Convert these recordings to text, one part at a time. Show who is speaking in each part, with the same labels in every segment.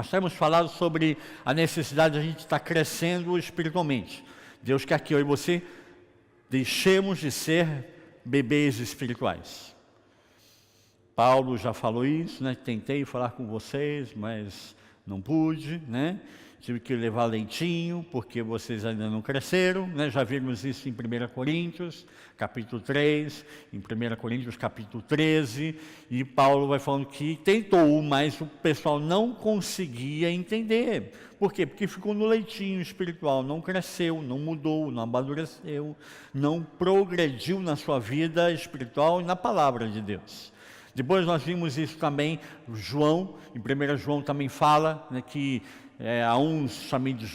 Speaker 1: Nós temos falado sobre a necessidade de a gente estar crescendo espiritualmente. Deus quer que eu e você deixemos de ser bebês espirituais. Paulo já falou isso, né? Tentei falar com vocês, mas não pude, né? Tive que levar leitinho, porque vocês ainda não cresceram, né? Já vimos isso em 1 Coríntios, capítulo 3, em 1 Coríntios, capítulo 13, e Paulo vai falando que tentou, mas o pessoal não conseguia entender. Por quê? Porque ficou no leitinho espiritual, não cresceu, não mudou, não amadureceu, não progrediu na sua vida espiritual e na palavra de Deus. Depois nós vimos isso também, João, em 1 João também fala, né, que há uns chamados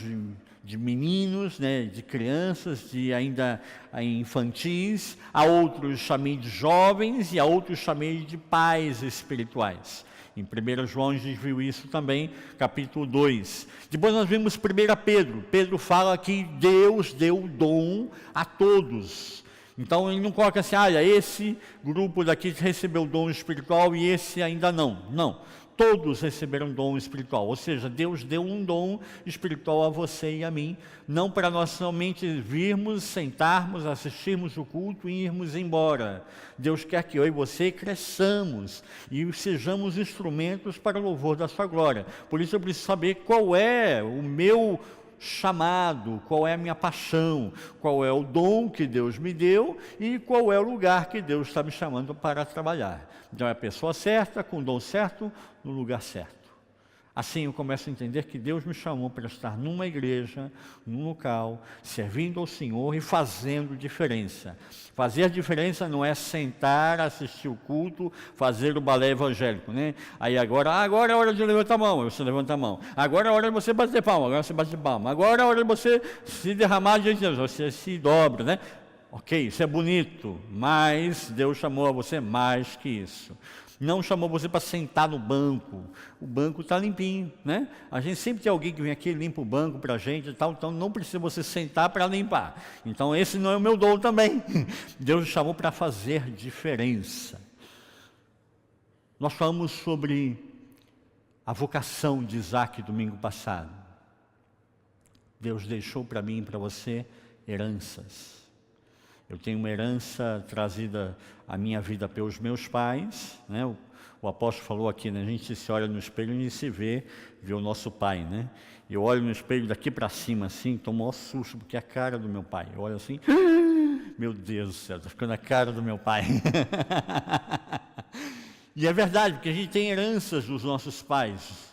Speaker 1: de meninos, né, de crianças, de ainda infantis, há outros chamados de jovens e há outros chamados de pais espirituais. Em 1 João a gente viu isso também, capítulo 2. Depois nós vimos 1 Pedro. Pedro fala que Deus deu o dom a todos. Então ele não coloca assim, olha, esse grupo daqui recebeu o dom espiritual e esse ainda não. Não. Todos receberam dom espiritual, ou seja, Deus deu um dom espiritual a você e a mim, não para nós somente virmos, sentarmos, assistirmos o culto e irmos embora. Deus quer que eu e você cresçamos e sejamos instrumentos para o louvor da sua glória. Por isso eu preciso saber qual é o meu chamado, qual é a minha paixão, qual é o dom que Deus me deu e qual é o lugar que Deus está me chamando para trabalhar. Então é a pessoa certa, com o dom certo, no lugar certo. Assim eu começo a entender que Deus me chamou para estar numa igreja, num local, servindo ao Senhor e fazendo diferença. Fazer diferença não é sentar, assistir o culto, fazer o balé evangélico, né? Aí agora é hora de levantar a mão, aí você levanta a mão. Agora é hora de você bater palma, agora você bate palma. Agora é hora de você se derramar diante de Deus, você se dobra, né? Ok, isso é bonito, mas Deus chamou a você mais que isso. Não chamou você para sentar no banco. O banco está limpinho, né? A gente sempre tem alguém que vem aqui e limpa o banco para a gente e tal, então não precisa você sentar para limpar. Então esse não é o meu dom também. Deus nos chamou para fazer diferença. Nós falamos sobre a vocação de Isaac domingo passado. Deus deixou para mim e para você heranças. Eu tenho uma herança trazida à minha vida pelos meus pais, né? O apóstolo falou aqui, né? A gente se olha no espelho e se vê o nosso pai, né? Eu olho no espelho daqui para cima, assim, tomo um maior susto, porque é a cara do meu pai. Eu olho assim, meu Deus do céu, está ficando a cara do meu pai. E é verdade, porque a gente tem heranças dos nossos pais,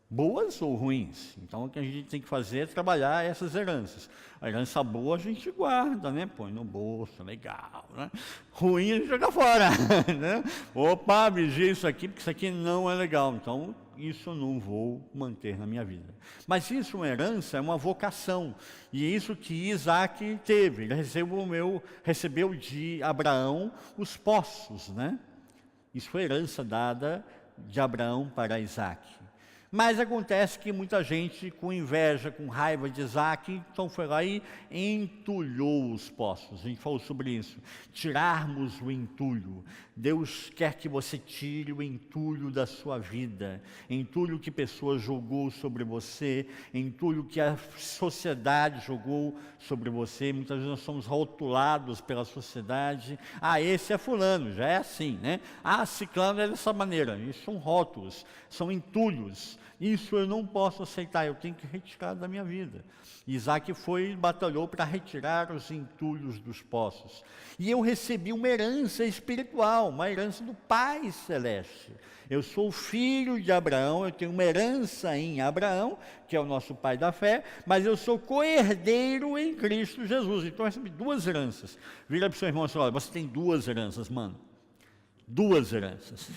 Speaker 1: boas ou ruins. Então o que a gente tem que fazer é trabalhar essas heranças. A herança boa a gente guarda, né? Põe no bolso, legal, né? Ruim a gente joga fora, né? Opa, vigia isso aqui, porque isso aqui não é legal. Então isso eu não vou manter na minha vida. Mas isso, uma herança, é uma vocação. E é isso que Isaac teve. Ele recebeu de Abraão os poços, né? Isso foi herança dada de Abraão para Isaac. Mas acontece que muita gente, com inveja, com raiva de Isaac, então foi lá e entulhou os poços. A gente falou sobre isso. Tirarmos o entulho. Deus quer que você tire o entulho da sua vida. Entulho que pessoa jogou sobre você, entulho que a sociedade jogou sobre você. Muitas vezes nós somos rotulados pela sociedade. Ah, esse é fulano, já é assim, né? Ah, ciclano é dessa maneira. Isso são rótulos, são entulhos. Isso eu não posso aceitar, eu tenho que retirar da minha vida. Isaac foi e batalhou para retirar os entulhos dos poços. E eu recebi uma herança espiritual, uma herança do Pai Celeste. Eu sou filho de Abraão, eu tenho uma herança em Abraão, que é o nosso pai da fé, mas eu sou co-herdeiro em Cristo Jesus. Então eu recebi duas heranças. Vira para o seu irmão e fala, você tem duas heranças, mano. Duas heranças.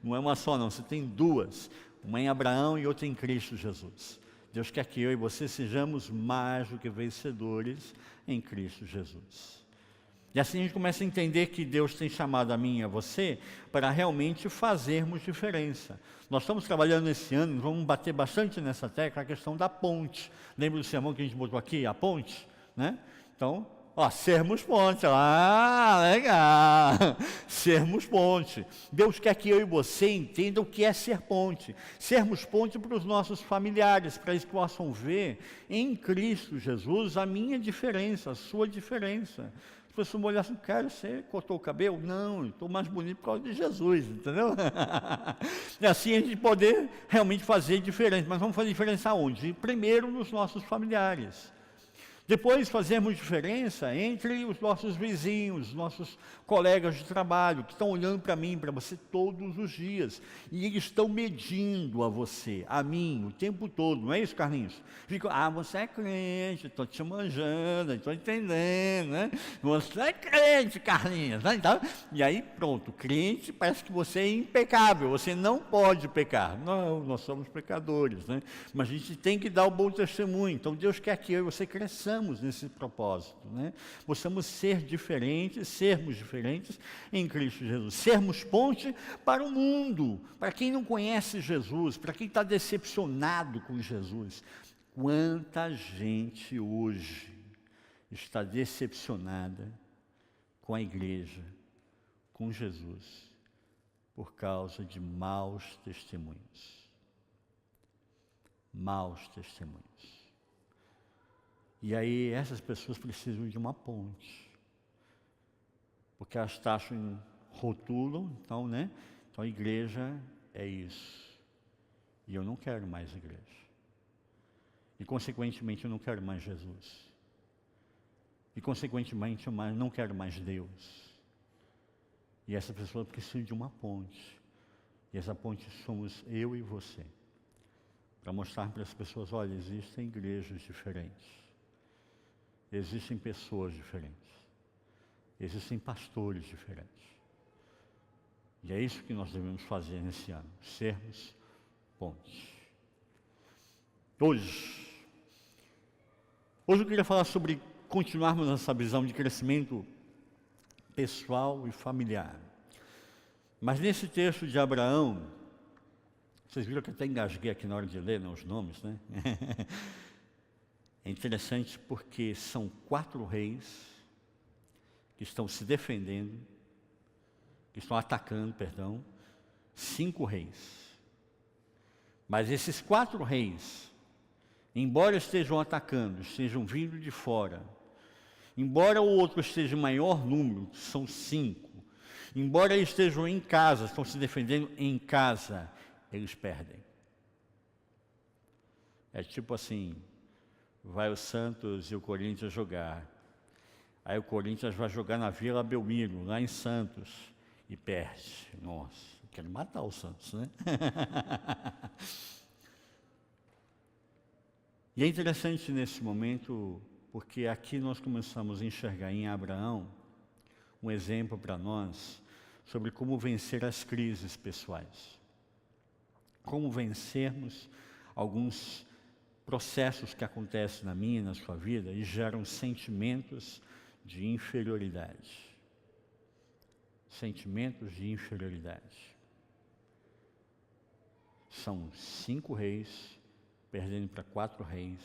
Speaker 1: Não é uma só não, você tem duas. Uma em Abraão e outra em Cristo Jesus. Deus quer que eu e você sejamos mais do que vencedores em Cristo Jesus. E assim a gente começa a entender que Deus tem chamado a mim e a você para realmente fazermos diferença. Nós estamos trabalhando esse ano, vamos bater bastante nessa tecla, a questão da ponte. Lembra do sermão que a gente botou aqui, a ponte? Né? Então, Ó, sermos ponte. Ah, legal. Sermos ponte. Deus quer que eu e você entenda o que é ser ponte. Sermos ponte para os nossos familiares, para eles possam ver em Cristo Jesus a minha diferença, a sua diferença. Se você me olhar assim, cara, você cortou o cabelo? Não, estou mais bonito por causa de Jesus, entendeu? E assim a gente poder realmente fazer diferença. Mas vamos fazer diferença aonde? Primeiro nos nossos familiares. Depois fazemos diferença entre os nossos vizinhos, nossos colegas de trabalho, que estão olhando para mim, para você todos os dias. E eles estão medindo a você, a mim, o tempo todo. Não é isso, Carlinhos? Ficam, você é crente, estou te manjando, estou entendendo, né? Você é crente, Carlinhos. Né? Então, e aí, pronto, crente parece que você é impecável, você não pode pecar. Não, nós somos pecadores, né? Mas a gente tem que dar o bom testemunho. Então, Deus quer que eu e você cresçamos nesse propósito, né? Possamos ser diferentes, sermos diferentes em Cristo Jesus, sermos ponte para o mundo, para quem não conhece Jesus, para quem está decepcionado com Jesus. Quanta gente hoje está decepcionada com a igreja, com Jesus, por causa de maus testemunhos. Maus testemunhos. E aí essas pessoas precisam de uma ponte, porque elas taxam, rotulam, então, né? Então a igreja é isso. E eu não quero mais igreja. E consequentemente eu não quero mais Jesus. E consequentemente eu não quero mais Deus. E essa pessoa precisa de uma ponte. E essa ponte somos eu e você. Para mostrar para as pessoas, olha, existem igrejas diferentes. Existem pessoas diferentes. Existem pastores diferentes. E é isso que nós devemos fazer nesse ano. Sermos pontes. Hoje eu queria falar sobre continuarmos nessa visão de crescimento pessoal e familiar. Mas nesse texto de Abraão, vocês viram que eu até engasguei aqui na hora de ler, né, os nomes, né? É interessante porque são 4 reis que estão se defendendo, que estão atacando, 5 reis. Mas esses 4 reis, embora estejam atacando, estejam vindo de fora, embora o outro esteja em maior número, são 5, embora eles estejam em casa, estão se defendendo em casa, eles perdem. É tipo assim, vai o Santos e o Corinthians jogar. Aí o Corinthians vai jogar na Vila Belmiro, lá em Santos, e perde. Nossa, quero matar o Santos, né? E é interessante nesse momento, porque aqui nós começamos a enxergar em Abraão um exemplo para nós sobre como vencer as crises pessoais. Como vencermos alguns processos que acontecem na minha e na sua vida e geram sentimentos de inferioridade. Sentimentos de inferioridade. São 5 reis perdendo para 4 reis,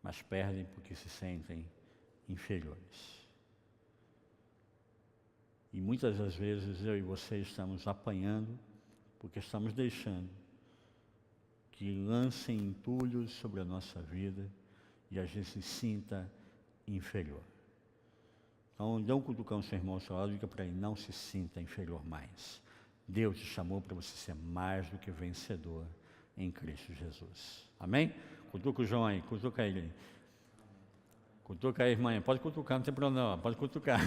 Speaker 1: mas perdem porque se sentem inferiores. E muitas das vezes eu e você estamos apanhando porque estamos deixando que lancem entulhos sobre a nossa vida e a gente se sinta inferior. Então, dê um cutucão ao seu irmão ao seu lado e diga para ele, não se sinta inferior mais. Deus te chamou para você ser mais do que vencedor em Cristo Jesus. Amém? Cutuca o João aí, cutuca ele. Cutuca aí, irmã, pode cutucar, não tem problema não, pode cutucar.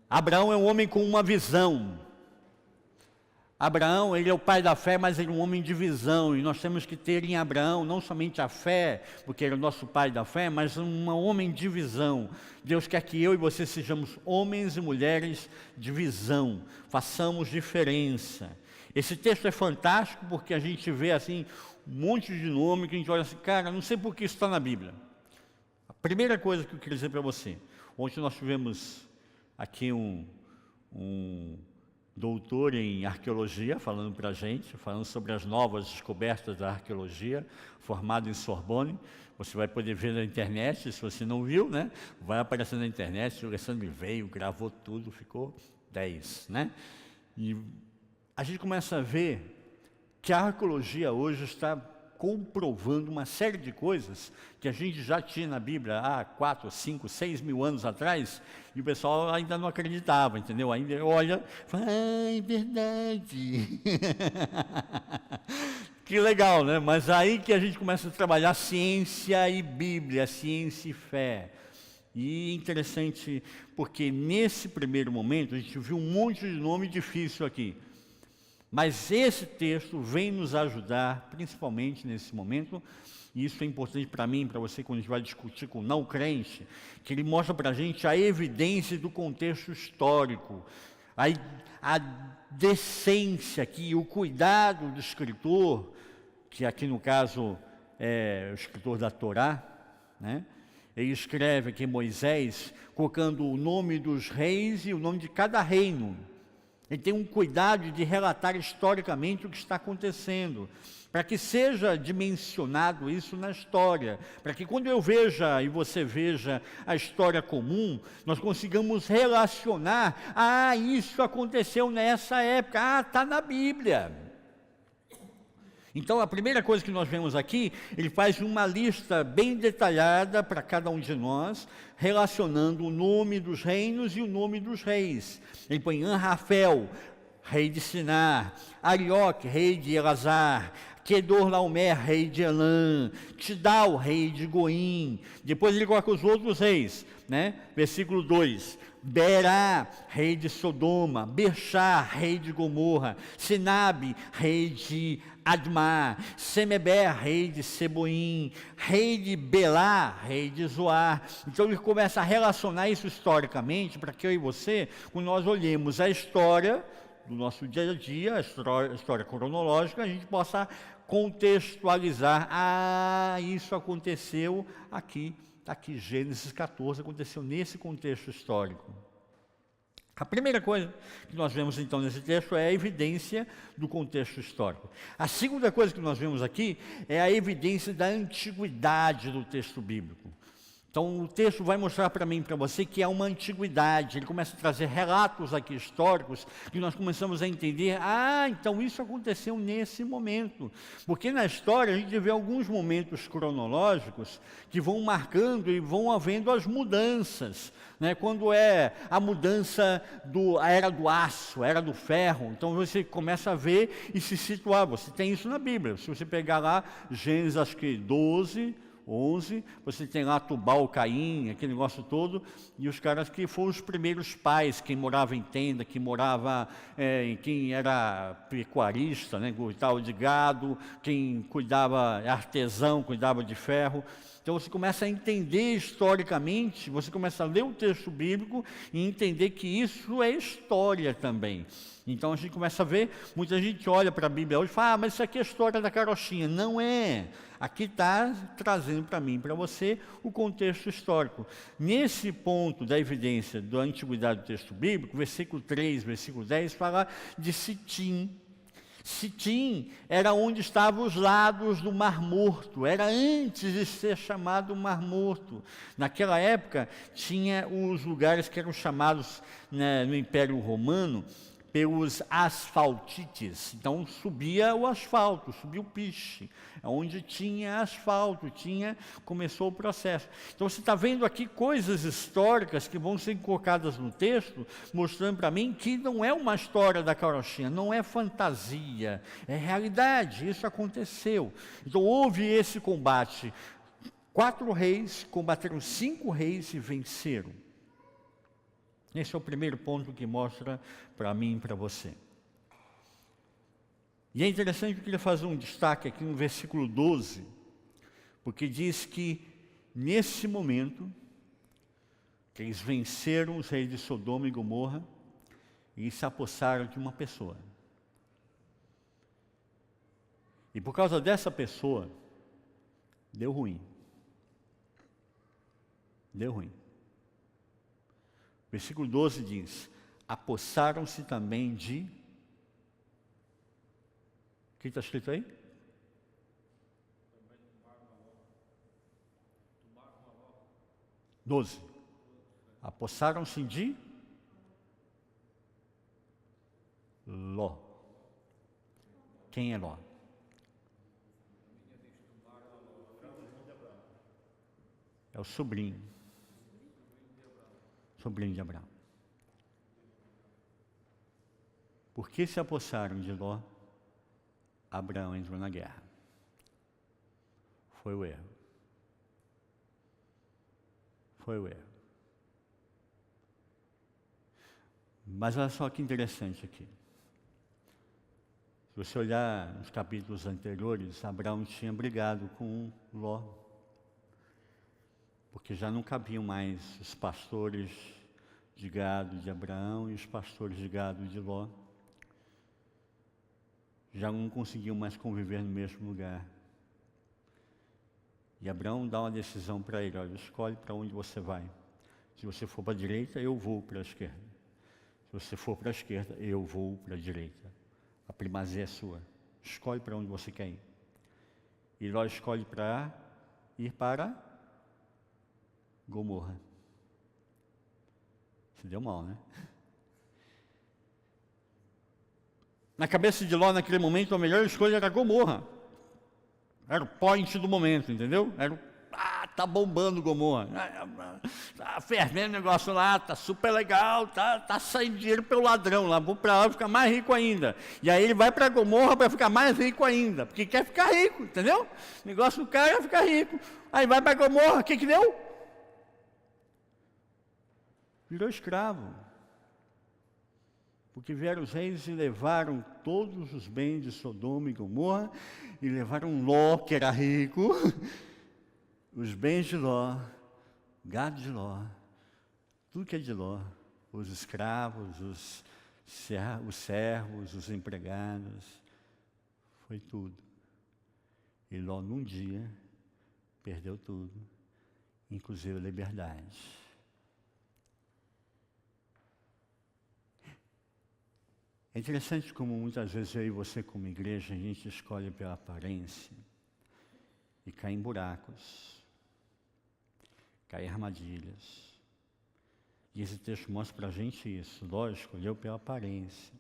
Speaker 1: Abraão é um homem com uma visão. Abraão, ele é o pai da fé, mas ele é um homem de visão, e nós temos que ter em Abraão não somente a fé, porque ele é o nosso pai da fé, mas um homem de visão. Deus quer que eu e você sejamos homens e mulheres de visão, façamos diferença. Esse texto é fantástico porque a gente vê assim um monte de nome que a gente olha assim, cara, não sei por que isso está na Bíblia. A primeira coisa que eu queria dizer para você, ontem nós tivemos aqui um doutor em arqueologia, falando para a gente, falando sobre as novas descobertas da arqueologia, formado em Sorbonne. Você vai poder ver na internet, se você não viu, né? Vai aparecer na internet, o Alessandro veio, gravou tudo, ficou 10, né? E a gente começa a ver que a arqueologia hoje está comprovando uma série de coisas que a gente já tinha na Bíblia há 4, 5, 6 mil anos atrás, e o pessoal ainda não acreditava, entendeu? Ainda olha e fala, é verdade. Que legal, né? Mas aí que a gente começa a trabalhar ciência e Bíblia, ciência e fé. E interessante, porque nesse primeiro momento, a gente viu um monte de nome difícil aqui. Mas esse texto vem nos ajudar, principalmente nesse momento, e isso é importante para mim, para você, quando a gente vai discutir com o não crente, que ele mostra para a gente a evidência do contexto histórico, a decência aqui, o cuidado do escritor, que aqui no caso é o escritor da Torá, né? Ele escreve aqui Moisés, colocando o nome dos reis e o nome de cada reino. Ele tem um cuidado de relatar historicamente o que está acontecendo, para que seja dimensionado isso na história, para que quando eu veja e você veja a história comum, nós consigamos relacionar, isso aconteceu nessa época, está na Bíblia. Então, a primeira coisa que nós vemos aqui, ele faz uma lista bem detalhada para cada um de nós, relacionando o nome dos reinos e o nome dos reis. Ele põe Anrafel, rei de Sinar, Arioque, rei de Elazar, Quedorlaomer, rei de Elã, Tidal, rei de Goim. Depois ele coloca os outros reis, né? Versículo 2. Berá, rei de Sodoma, Berchá, rei de Gomorra, Sinabe, rei de Admá, Semeber, rei de Seboim, rei de Belá, rei de Zoar. Então ele começa a relacionar isso historicamente, para que eu e você, quando nós olhemos a história do nosso dia a dia, a história cronológica, a gente possa contextualizar, isso aconteceu aqui. Aqui, Gênesis 14, aconteceu nesse contexto histórico. A primeira coisa que nós vemos então nesse texto é a evidência do contexto histórico. A segunda coisa que nós vemos aqui é a evidência da antiguidade do texto bíblico. Então o texto vai mostrar para mim e para você que há uma antiguidade, ele começa a trazer relatos aqui históricos, que nós começamos a entender, então isso aconteceu nesse momento. Porque na história a gente vê alguns momentos cronológicos que vão marcando e vão havendo as mudanças, né? Quando é a mudança a era do aço, a era do ferro, então você começa a ver e se situar, você tem isso na Bíblia, se você pegar lá Gênesis acho que 12, 11, você tem lá Tubal, Caim, aquele negócio todo, e os caras que foram os primeiros pais, quem morava em tenda, quem morava, quem era pecuarista, né, cuidava de gado, quem cuidava, artesão, cuidava de ferro. Então você começa a entender historicamente, você começa a ler o texto bíblico e entender que isso é história também. Então a gente começa a ver, muita gente olha para a Bíblia hoje e fala, mas isso aqui é a história da carochinha. Não é. Aqui está trazendo para mim e para você o contexto histórico. Nesse ponto da evidência da antiguidade do texto bíblico, versículo 3, versículo 10, fala de Sitim. Sitim era onde estavam os lados do Mar Morto, era antes de ser chamado Mar Morto. Naquela época, tinha os lugares que eram chamados, né, no Império Romano, pelos asfaltites. Então subia o asfalto, subia o piche, onde tinha asfalto, começou o processo. Então você está vendo aqui coisas históricas que vão ser colocadas no texto, mostrando para mim que não é uma história da carochinha, não é fantasia, é realidade, isso aconteceu. Então houve esse combate, 4 reis combateram 5 reis e venceram. Esse é o primeiro ponto que mostra para mim e para você. E é interessante que eu queria fazer um destaque aqui no versículo 12, porque diz que nesse momento, que eles venceram os reis de Sodoma e Gomorra, e se apossaram de uma pessoa. E por causa dessa pessoa, deu ruim. Deu ruim. Versículo 12 diz, apossaram-se também de... O que está escrito aí? Doze. Apossaram-se de Ló. Quem é Ló? É o sobrinho. Sobrinho de Abraão. Por que se apossaram de Ló? Abraão entrou na guerra. Foi o erro. Foi o erro. Mas olha só que interessante aqui. Se você olhar nos capítulos anteriores, Abraão tinha brigado com Ló, porque já não cabiam mais os pastores de gado de Abraão e os pastores de gado de Ló. Já não conseguiam mais conviver no mesmo lugar. E Abraão dá uma decisão para ele: olha, escolhe para onde você vai. Se você for para a direita, eu vou para a esquerda. Se você for para a esquerda, eu vou para a direita. A primazia é sua. Escolhe para onde você quer ir. E Ló escolhe para ir para Gomorra. Se deu mal, né? Na cabeça de Ló, naquele momento, a melhor escolha era Gomorra. Era o point do momento, entendeu? Era o... tá bombando Gomorra. Tá fervendo o negócio lá, tá super legal, tá saindo dinheiro pelo ladrão lá, vou para lá ficar mais rico ainda. E aí ele vai para Gomorra para ficar mais rico ainda, porque quer ficar rico, entendeu? O negócio do cara é ficar rico. Aí vai para Gomorra, o que deu? Virou escravo. Porque vieram os reis e levaram todos os bens de Sodoma e Gomorra, e levaram Ló, que era rico, os bens de Ló, gado de Ló, tudo que é de Ló, os escravos, os servos, os empregados, foi tudo. E Ló, num dia, perdeu tudo, inclusive a liberdade. É interessante como muitas vezes eu e você como igreja, a gente escolhe pela aparência e cai em buracos, cai em armadilhas. E esse texto mostra para a gente isso. Ló escolheu pela aparência.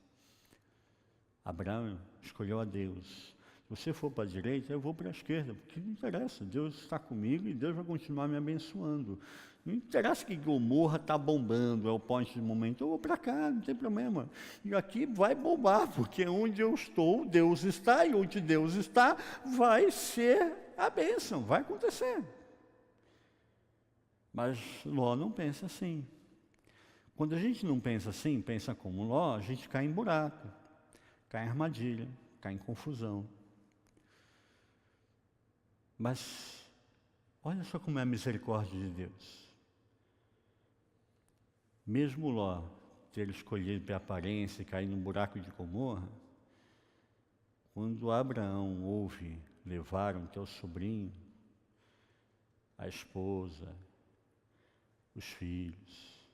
Speaker 1: Abraão escolheu a Deus. Se você for para a direita, eu vou para a esquerda, porque não interessa, Deus está comigo e Deus vai continuar me abençoando. Não interessa que Gomorra está bombando, é o ponto de momento, eu vou para cá, não tem problema. E aqui vai bombar, porque onde eu estou, Deus está, e onde Deus está, vai ser a bênção, vai acontecer. Mas Ló não pensa assim. Quando a gente não pensa assim, pensa como Ló, a gente cai em buraco, cai em armadilha, cai em confusão. Mas olha só como é a misericórdia de Deus. Mesmo Ló ter escolhido pela aparência e cair num buraco de Gomorra, quando Abraão ouve, levaram teu sobrinho, a esposa, os filhos,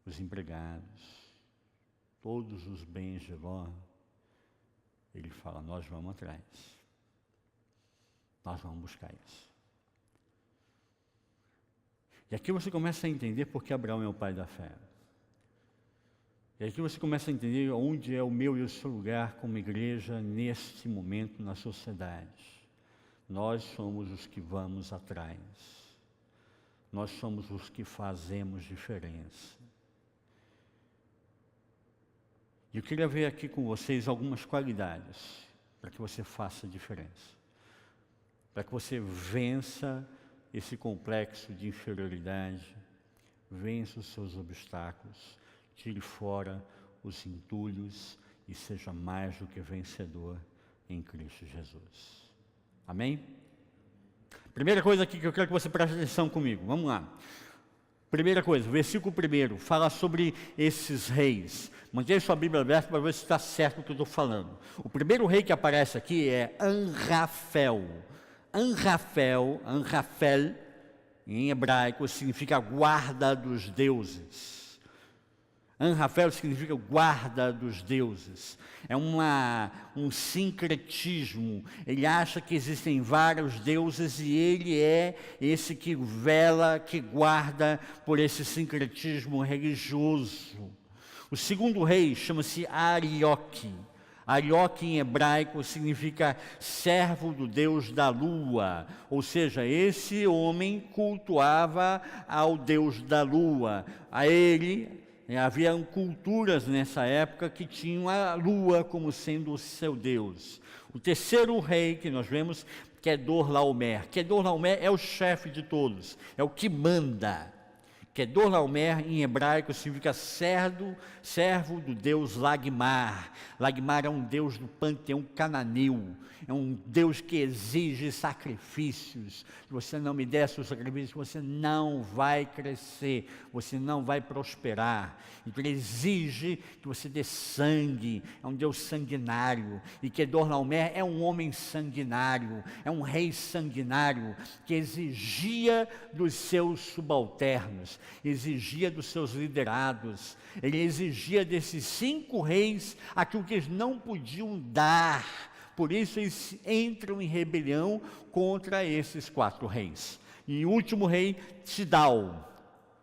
Speaker 1: os empregados, todos os bens de Ló, ele fala, nós vamos atrás. Nós vamos buscar isso. E aqui você começa a entender por que Abraão é o pai da fé. E aqui você começa a entender onde é o meu e o seu lugar como igreja neste momento na sociedade. Nós somos os que vamos atrás. Nós somos os que fazemos diferença. E eu queria ver aqui com vocês algumas qualidades para que você faça diferença. Para que você vença esse complexo de inferioridade, vença os seus obstáculos, tire fora os entulhos e seja mais do que vencedor em Cristo Jesus. Amém? Primeira coisa aqui que eu quero que você preste atenção comigo, vamos lá. Primeira coisa, versículo 1, fala sobre esses reis. Mantenha sua Bíblia aberta para ver se está certo o que eu estou falando. O primeiro rei que aparece aqui é Anrafel. Anrafel, em hebraico, significa guarda dos deuses. Anrafel significa guarda dos deuses. É um sincretismo. Ele acha que existem vários deuses e ele é esse que vela, que guarda por esse sincretismo religioso. O segundo rei chama-se Arioque. Arioque em hebraico significa servo do deus da lua, ou seja, esse homem cultuava ao deus da lua. A ele havia culturas nessa época que tinham a lua como sendo o seu deus. O terceiro rei que nós vemos, Quedorlaomer. Quedorlaomer é o chefe de todos, é o que manda. Quedorlaomer em hebraico significa servo do deus Lagmar. Lagmar é um deus do panteão cananeu, é um deus que exige sacrifícios. Se você não me der seus sacrifícios, você não vai crescer, você não vai prosperar. Então ele exige que você dê sangue, é um deus sanguinário. E Quedorlaomer é um homem sanguinário, é um rei sanguinário que exigia dos seus subalternos, exigia dos seus liderados, ele exigia desses 5 reis aquilo que eles não podiam dar. Por isso eles entram em rebelião contra esses 4 reis. E o último rei, Tidal,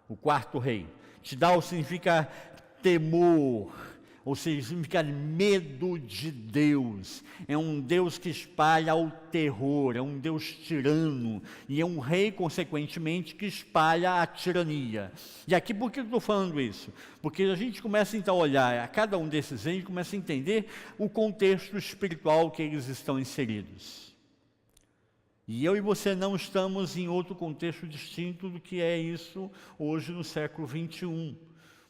Speaker 1: o quarto rei. Tidal significa temor, ou seja, significa medo de Deus. É um Deus que espalha o terror, é um Deus tirano, e é um rei, consequentemente, que espalha a tirania. E aqui, por que eu estou falando isso? Porque a gente começa então a olhar a cada um desses reis e começa a entender o contexto espiritual que eles estão inseridos. E eu e você não estamos em outro contexto distinto do que é isso hoje no século 21.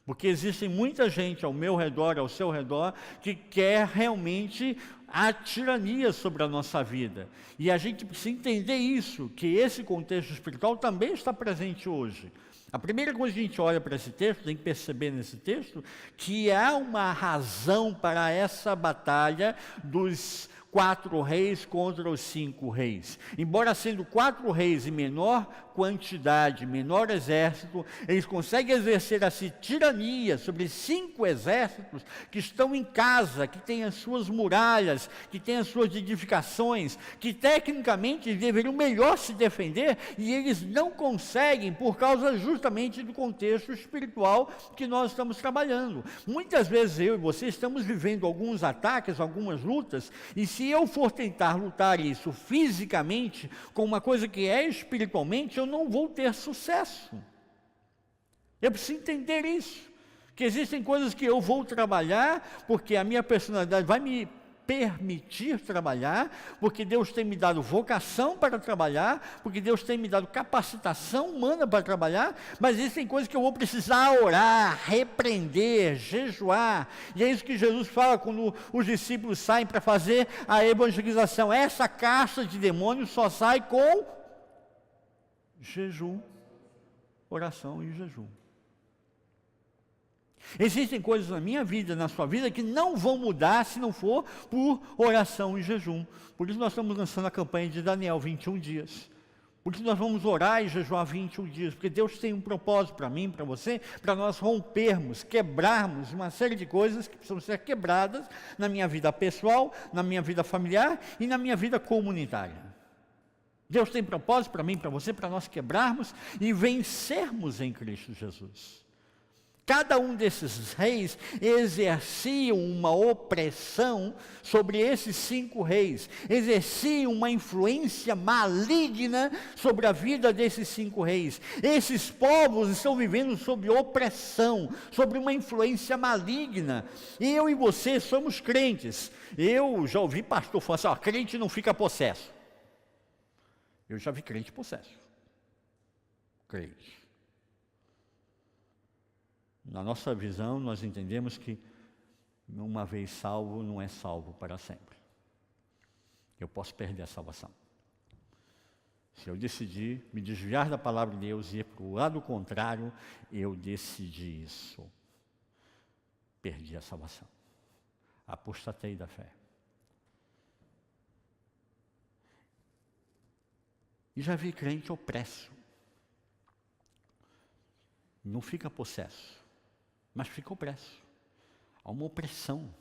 Speaker 1: Porque existe muita gente ao meu redor, ao seu redor, que quer realmente a tirania sobre a nossa vida. E a gente precisa entender isso, que esse contexto espiritual também está presente hoje. A primeira coisa que a gente olha para esse texto, tem que perceber nesse texto, que há uma razão para essa batalha dos 4 reis contra os 5 reis. Embora sendo 4 reis em menor quantidade, menor exército, eles conseguem exercer essa tirania sobre 5 exércitos que estão em casa, que têm as suas muralhas, que têm as suas edificações, que tecnicamente deveriam melhor se defender, e eles não conseguem por causa justamente do contexto espiritual que nós estamos trabalhando. Muitas vezes eu e você estamos vivendo alguns ataques, algumas lutas, e se eu for tentar lutar isso fisicamente, com uma coisa que é espiritualmente, eu não vou ter sucesso. Eu preciso entender isso, que existem coisas que eu vou trabalhar, porque a minha personalidade vai me permitir trabalhar, porque Deus tem me dado vocação para trabalhar, porque Deus tem me dado capacitação humana para trabalhar, mas existem coisas que eu vou precisar orar, repreender, jejuar, e é isso que Jesus fala quando os discípulos saem para fazer a evangelização. Essa casta de demônios só sai com jejum, oração e jejum. Existem coisas na minha vida, na sua vida, que não vão mudar se não for por oração e jejum. Por isso nós estamos lançando a campanha de Daniel, 21 dias. Por isso nós vamos orar e jejuar 21 dias, porque Deus tem um propósito para mim, para você, para nós rompermos, quebrarmos uma série de coisas que precisam ser quebradas na minha vida pessoal, na minha vida familiar e na minha vida comunitária. Deus tem propósito para mim, para você, para nós quebrarmos e vencermos em Cristo Jesus. Cada um desses reis exerciam uma opressão sobre esses 5 reis, exerciam uma influência maligna sobre a vida desses 5 reis. Esses povos estão vivendo sob opressão, sobre uma influência maligna. E eu e você somos crentes. Eu já ouvi pastor falar assim, crente não fica possesso. Eu já vi crente possesso. Crente. Na nossa visão, nós entendemos que uma vez salvo, não é salvo para sempre. Eu posso perder a salvação. Se eu decidir me desviar da palavra de Deus e ir para o lado contrário, eu decidi isso. Perdi a salvação. Apostatei da fé. E já vi crente opresso. Não fica possesso, mas fica opresso. Há uma opressão.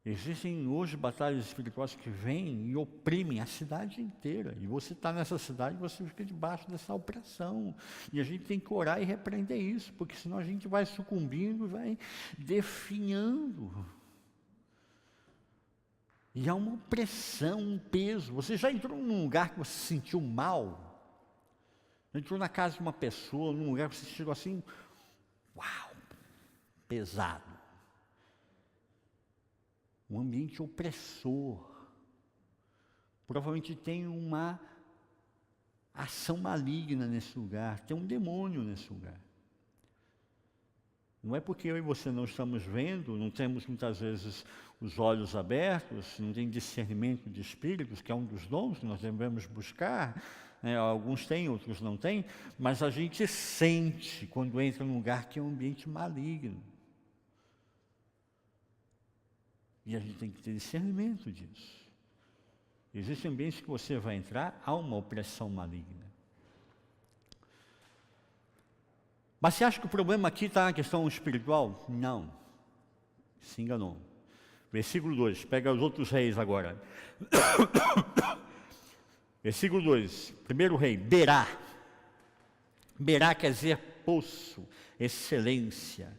Speaker 1: Existem hoje batalhas espirituais que vêm e oprimem a cidade inteira. E você está nessa cidade e você fica debaixo dessa opressão. E a gente tem que orar e repreender isso, porque senão a gente vai sucumbindo, vai definhando. E há uma opressão, um peso. Você já entrou num lugar que você se sentiu mal? Entrou na casa de uma pessoa, num lugar que você chegou assim, uau, pesado. Um ambiente opressor. Provavelmente tem uma ação maligna nesse lugar, tem um demônio nesse lugar. Não é porque eu e você não estamos vendo, não temos muitas vezes os olhos abertos, não tem discernimento de espíritos, que é um dos dons que nós devemos buscar, alguns têm, outros não têm, mas a gente sente quando entra num lugar que é um ambiente maligno. E a gente tem que ter discernimento disso. Existem ambientes que você vai entrar, há uma opressão maligna. Mas você acha que o problema aqui está na questão espiritual? Não. Se enganou. Versículo 2, pega os outros reis agora. Versículo 2, primeiro rei, Berá. Berá quer dizer poço, excelência.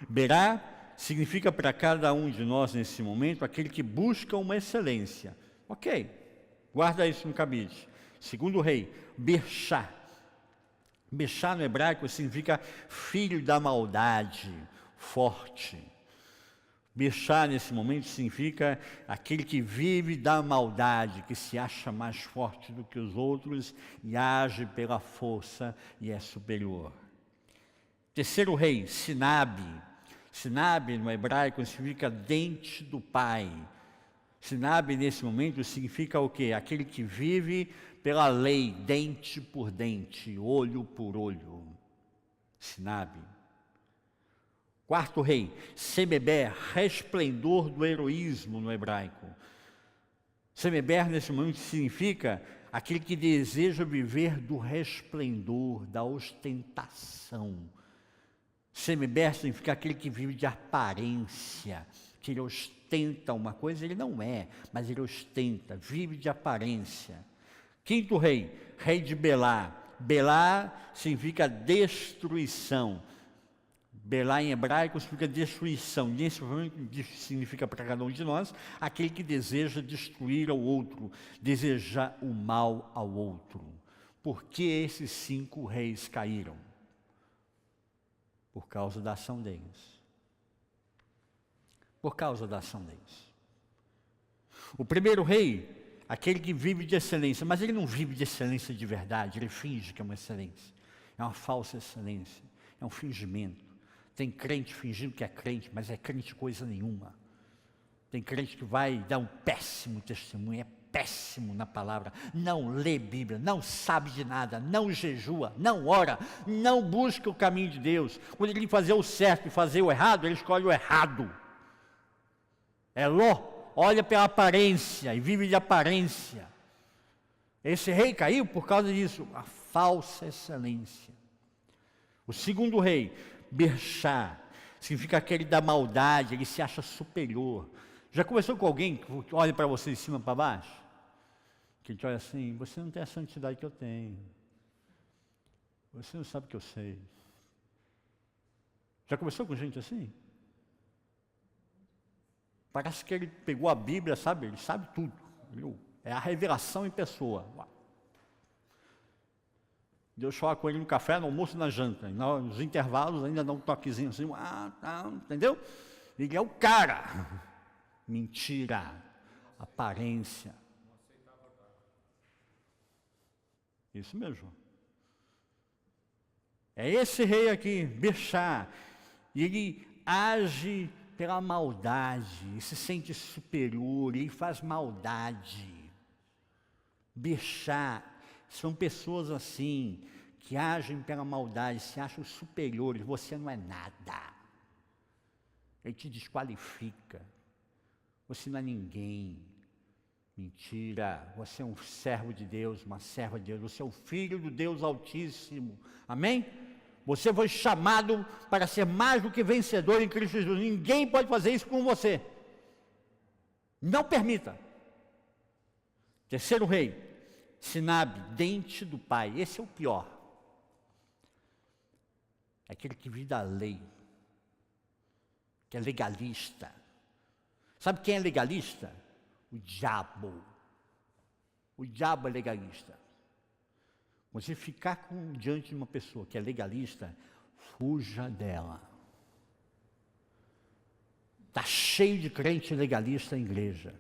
Speaker 1: Berá significa para cada um de nós nesse momento aquele que busca uma excelência. Ok, guarda isso no cabide. Segundo rei, Berchá. Berchá no hebraico significa filho da maldade, forte. Berchá nesse momento significa aquele que vive da maldade, que se acha mais forte do que os outros e age pela força e é superior. Terceiro rei, Sinabe. Sinabe no hebraico significa dente do pai. Sinabe nesse momento significa o quê? Aquele que vive pela lei, dente por dente, olho por olho. Sinabe. Quarto rei, Semeber, resplendor do heroísmo no hebraico. Semeber nesse momento significa aquele que deseja viver do resplendor, da ostentação. Semeber significa aquele que vive de aparência, que ele ostenta uma coisa, ele não é, mas ele ostenta, vive de aparência. Quinto rei, rei de Belá. Belá significa destruição. Belá em hebraico significa destruição. Nesse momento significa para cada um de nós aquele que deseja destruir ao outro, desejar o mal ao outro. Por que esses 5 reis caíram? Por causa da ação deles. Por causa da ação deles. O primeiro rei, aquele que vive de excelência, mas ele não vive de excelência de verdade, ele finge que é uma excelência. É uma falsa excelência, é um fingimento. Tem crente fingindo que é crente, mas é crente coisa nenhuma. Tem crente que vai dar um péssimo testemunho, é péssimo na palavra, não lê Bíblia, não sabe de nada, não jejua, não ora, não busca o caminho de Deus. Quando ele fazer o certo e fazer o errado, ele escolhe o errado. É Ló, olha pela aparência e vive de aparência. Esse rei caiu por causa disso, a falsa excelência. O segundo rei, Berchá, significa aquele da maldade, ele se acha superior. Já conversou com alguém que olha para você de cima para baixo? Que te olha assim, você não tem a santidade que eu tenho. Você não sabe o que eu sei. Já conversou com gente assim? Parece que ele pegou a Bíblia, sabe? Ele sabe tudo. Viu? É a revelação em pessoa. Deus fala com ele no café, no almoço e na janta. E nos intervalos ainda dá um toquezinho assim, entendeu? Ele é o cara. Mentira, aparência. Isso mesmo. É esse rei aqui, Berchá. E ele age pela maldade, e se sente superior, ele faz maldade. Berchá, são pessoas assim, que agem pela maldade, se acham superiores, você não é nada. Ele te desqualifica. Você não é ninguém. Mentira, você é um servo de Deus, uma serva de Deus, você é o filho do Deus Altíssimo. Amém? Você foi chamado para ser mais do que vencedor em Cristo Jesus. Ninguém pode fazer isso com você. Não permita. Terceiro rei, Sinabe, dente do pai. Esse é o pior. É aquele que vive da lei, que é legalista. Sabe quem é legalista? O diabo. O diabo é legalista. Você ficar diante de uma pessoa que é legalista, fuja dela. Está cheio de crente legalista na igreja.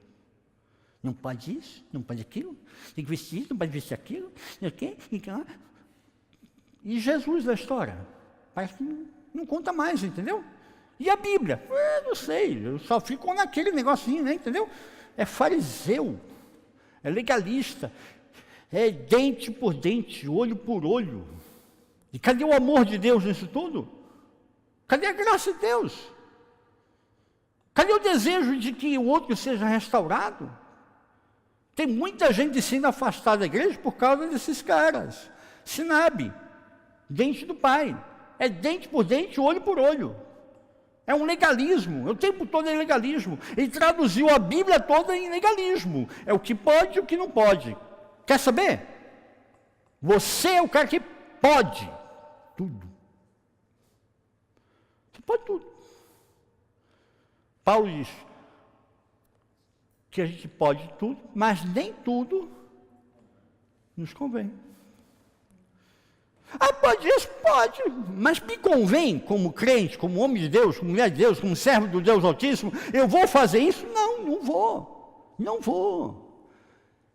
Speaker 1: Não pode isso, não pode aquilo, tem que vestir isso, não pode vestir aquilo, e Jesus da história? Parece que não conta mais, entendeu? E a Bíblia? Não sei, eu só fico naquele negocinho, né, entendeu? É fariseu, é legalista, é dente por dente, olho por olho. E cadê o amor de Deus nisso tudo? Cadê a graça de Deus? Cadê o desejo de que o outro seja restaurado? Tem muita gente sendo afastada da igreja por causa desses caras. Sinabe, dente do pai. É dente por dente, olho por olho. É um legalismo, o tempo todo é legalismo. Ele traduziu a Bíblia toda em legalismo. É o que pode e o que não pode. Quer saber? Você é o cara que pode tudo. Você pode tudo. Paulo diz que a gente pode tudo, mas nem tudo nos convém. Ah, pode isso? Pode, mas me convém, como crente, como homem de Deus, como mulher de Deus, como servo do Deus Altíssimo, eu vou fazer isso? Não, não vou, não vou.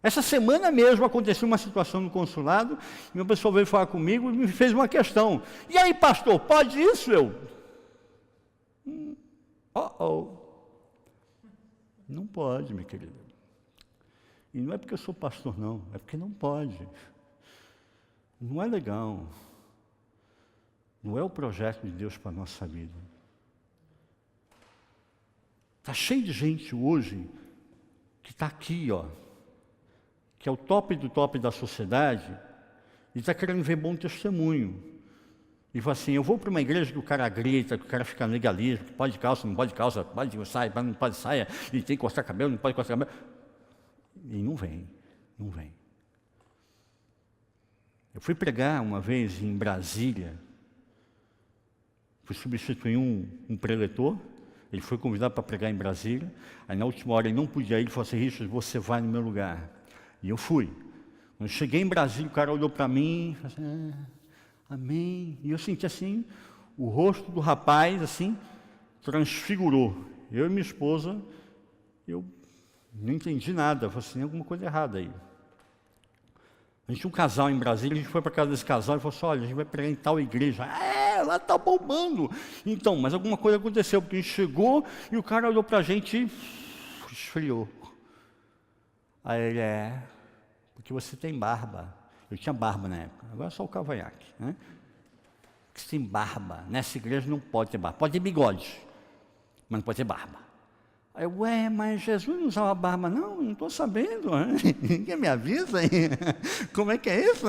Speaker 1: Essa semana mesmo aconteceu uma situação no consulado, e uma pessoa veio falar comigo e me fez uma questão. E aí, pastor, pode isso? Não pode, minha querida. E não é porque eu sou pastor, não, é porque não pode. Não é legal. Não é o projeto de Deus para a nossa vida. Está cheio de gente hoje que está aqui, ó, que é o top do top da sociedade, e está querendo ver bom testemunho. E fala assim, eu vou para uma igreja que o cara grita, que o cara fica legalista, que pode calça, não pode calça, pode saia, não pode saia, e tem que cortar cabelo, não pode cortar cabelo. E não vem, não vem. Eu fui pregar uma vez em Brasília, fui substituir um preletor, ele foi convidado para pregar em Brasília, aí na última hora ele não podia ir, ele falou assim, Richard, você vai no meu lugar. E eu fui. Quando eu cheguei em Brasília, o cara olhou para mim, falou assim, amém. E eu senti assim, o rosto do rapaz, assim, transfigurou. Eu e minha esposa, eu não entendi nada, eu falei assim, tem alguma coisa errada aí. A gente tinha um casal em Brasília, a gente foi para casa desse casal e falou assim, olha, a gente vai pregar em tal igreja. Lá está bombando. Então, mas alguma coisa aconteceu, porque a gente chegou e o cara olhou para a gente e esfriou. Aí ele, porque você tem barba. Eu tinha barba na época, agora é só o cavanhaque, né? Porque você tem barba, nessa igreja não pode ter barba, pode ter bigode, mas não pode ter barba. Aí eu, mas Jesus não usava barba, não estou sabendo, ninguém me avisa aí, como é que é isso?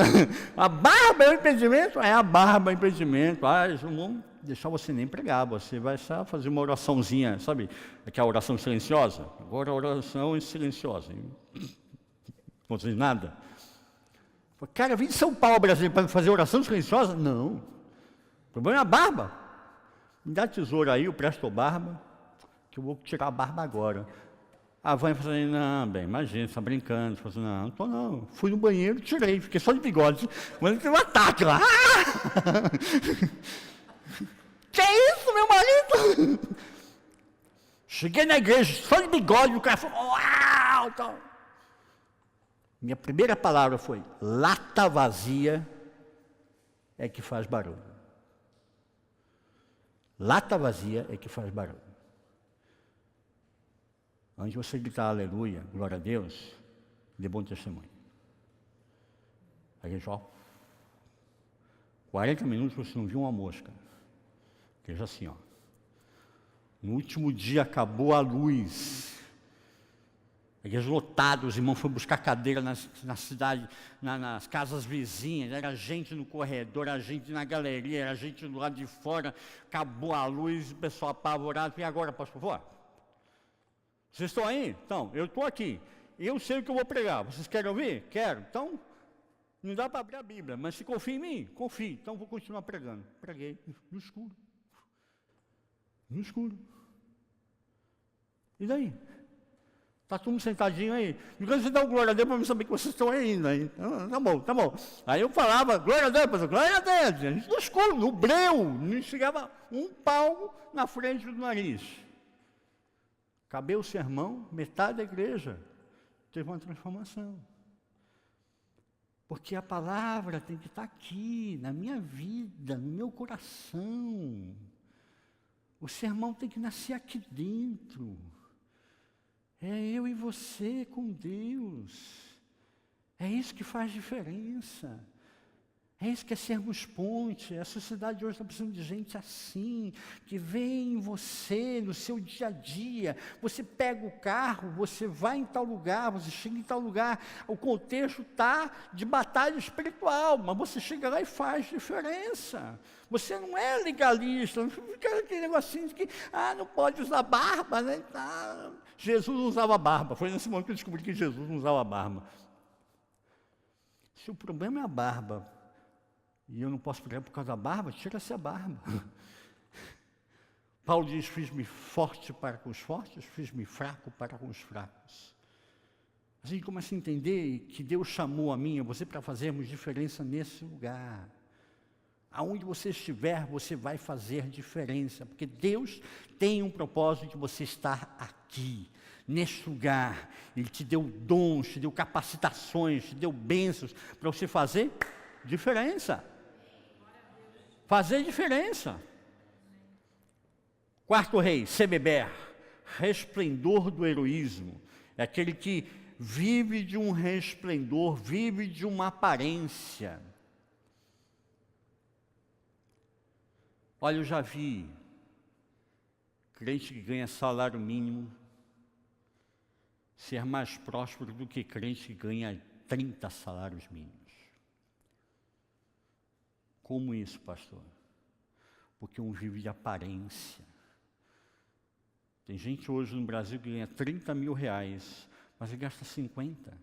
Speaker 1: A barba é o impedimento? A barba é o impedimento, eles não vão deixar você nem pregar, você vai só fazer uma oraçãozinha, sabe, aquela oração silenciosa, agora a oração é silenciosa, não diz nada. Cara, eu vim de São Paulo, Brasil, para fazer oração silenciosa? Não, o problema é a barba, me dá tesoura aí, eu presto barba, que eu vou tirar a barba agora. A Vânia falou assim, não, bem, imagina, você está brincando. Eu falei assim, não estou não. Fui no banheiro, tirei, fiquei só de bigode. Mas tem um ataque lá. Que é isso, meu marido? Cheguei na igreja, só de bigode, o cara falou, uau! Então. Minha primeira palavra foi, lata vazia é que faz barulho. Lata vazia é que faz barulho. Antes de você gritar aleluia, glória a Deus, dê bom testemunho. A gente, 40 minutos você não viu uma mosca. Veja assim, No último dia acabou a luz. Igreja lotada, os irmãos foram buscar cadeira na cidade, nas casas vizinhas, era gente no corredor, era gente na galeria, era gente do lado de fora, acabou a luz, o pessoal apavorado. E agora, pastor? Vocês estão aí? Então, eu estou aqui. Eu sei o que eu vou pregar. Vocês querem ouvir? Quero. Então, não dá para abrir a Bíblia, mas se confia em mim, confie. Então, vou continuar pregando. Preguei no escuro. No escuro. E daí? Está todo mundo sentadinho aí. Enquanto você dá glória a Deus para eu saber que vocês estão aí ainda. Tá bom, tá bom. Aí eu falava, glória a Deus, pastor, glória a Deus. A gente no escuro, no breu, não chegava um palmo na frente do nariz. Acabei o sermão, metade da igreja teve uma transformação. Porque a palavra tem que estar aqui, na minha vida, no meu coração. O sermão tem que nascer aqui dentro. É eu e você com Deus. É isso que faz diferença. É isso que é sermos ponte. A sociedade hoje está precisando de gente assim, que vem em você, no seu dia a dia. Você pega o carro, você vai em tal lugar, você chega em tal lugar. O contexto está de batalha espiritual, mas você chega lá e faz diferença. Você não é legalista, não fica aquele negocinho de que, não pode usar barba, né? Jesus não usava barba. Foi nesse momento que eu descobri que Jesus não usava barba. Se o problema é a barba, e eu não posso pregar por causa da barba, tira-se a barba. Paulo diz, fiz-me forte para com os fortes, fiz-me fraco para com os fracos. A gente começa a entender que Deus chamou a mim e a você para fazermos diferença nesse lugar. Aonde você estiver, você vai fazer diferença, porque Deus tem um propósito de você estar aqui, neste lugar. Ele te deu dons, te deu capacitações, te deu bênçãos para você fazer diferença. Fazer diferença. Quarto rei, Semeber, resplendor do heroísmo. É aquele que vive de um resplendor, vive de uma aparência. Olha, eu já vi crente que ganha salário mínimo ser mais próspero do que crente que ganha 30 salários mínimos. Como isso, pastor? Porque um vive de aparência. Tem gente hoje no Brasil que ganha 30 mil reais, mas ele gasta 50.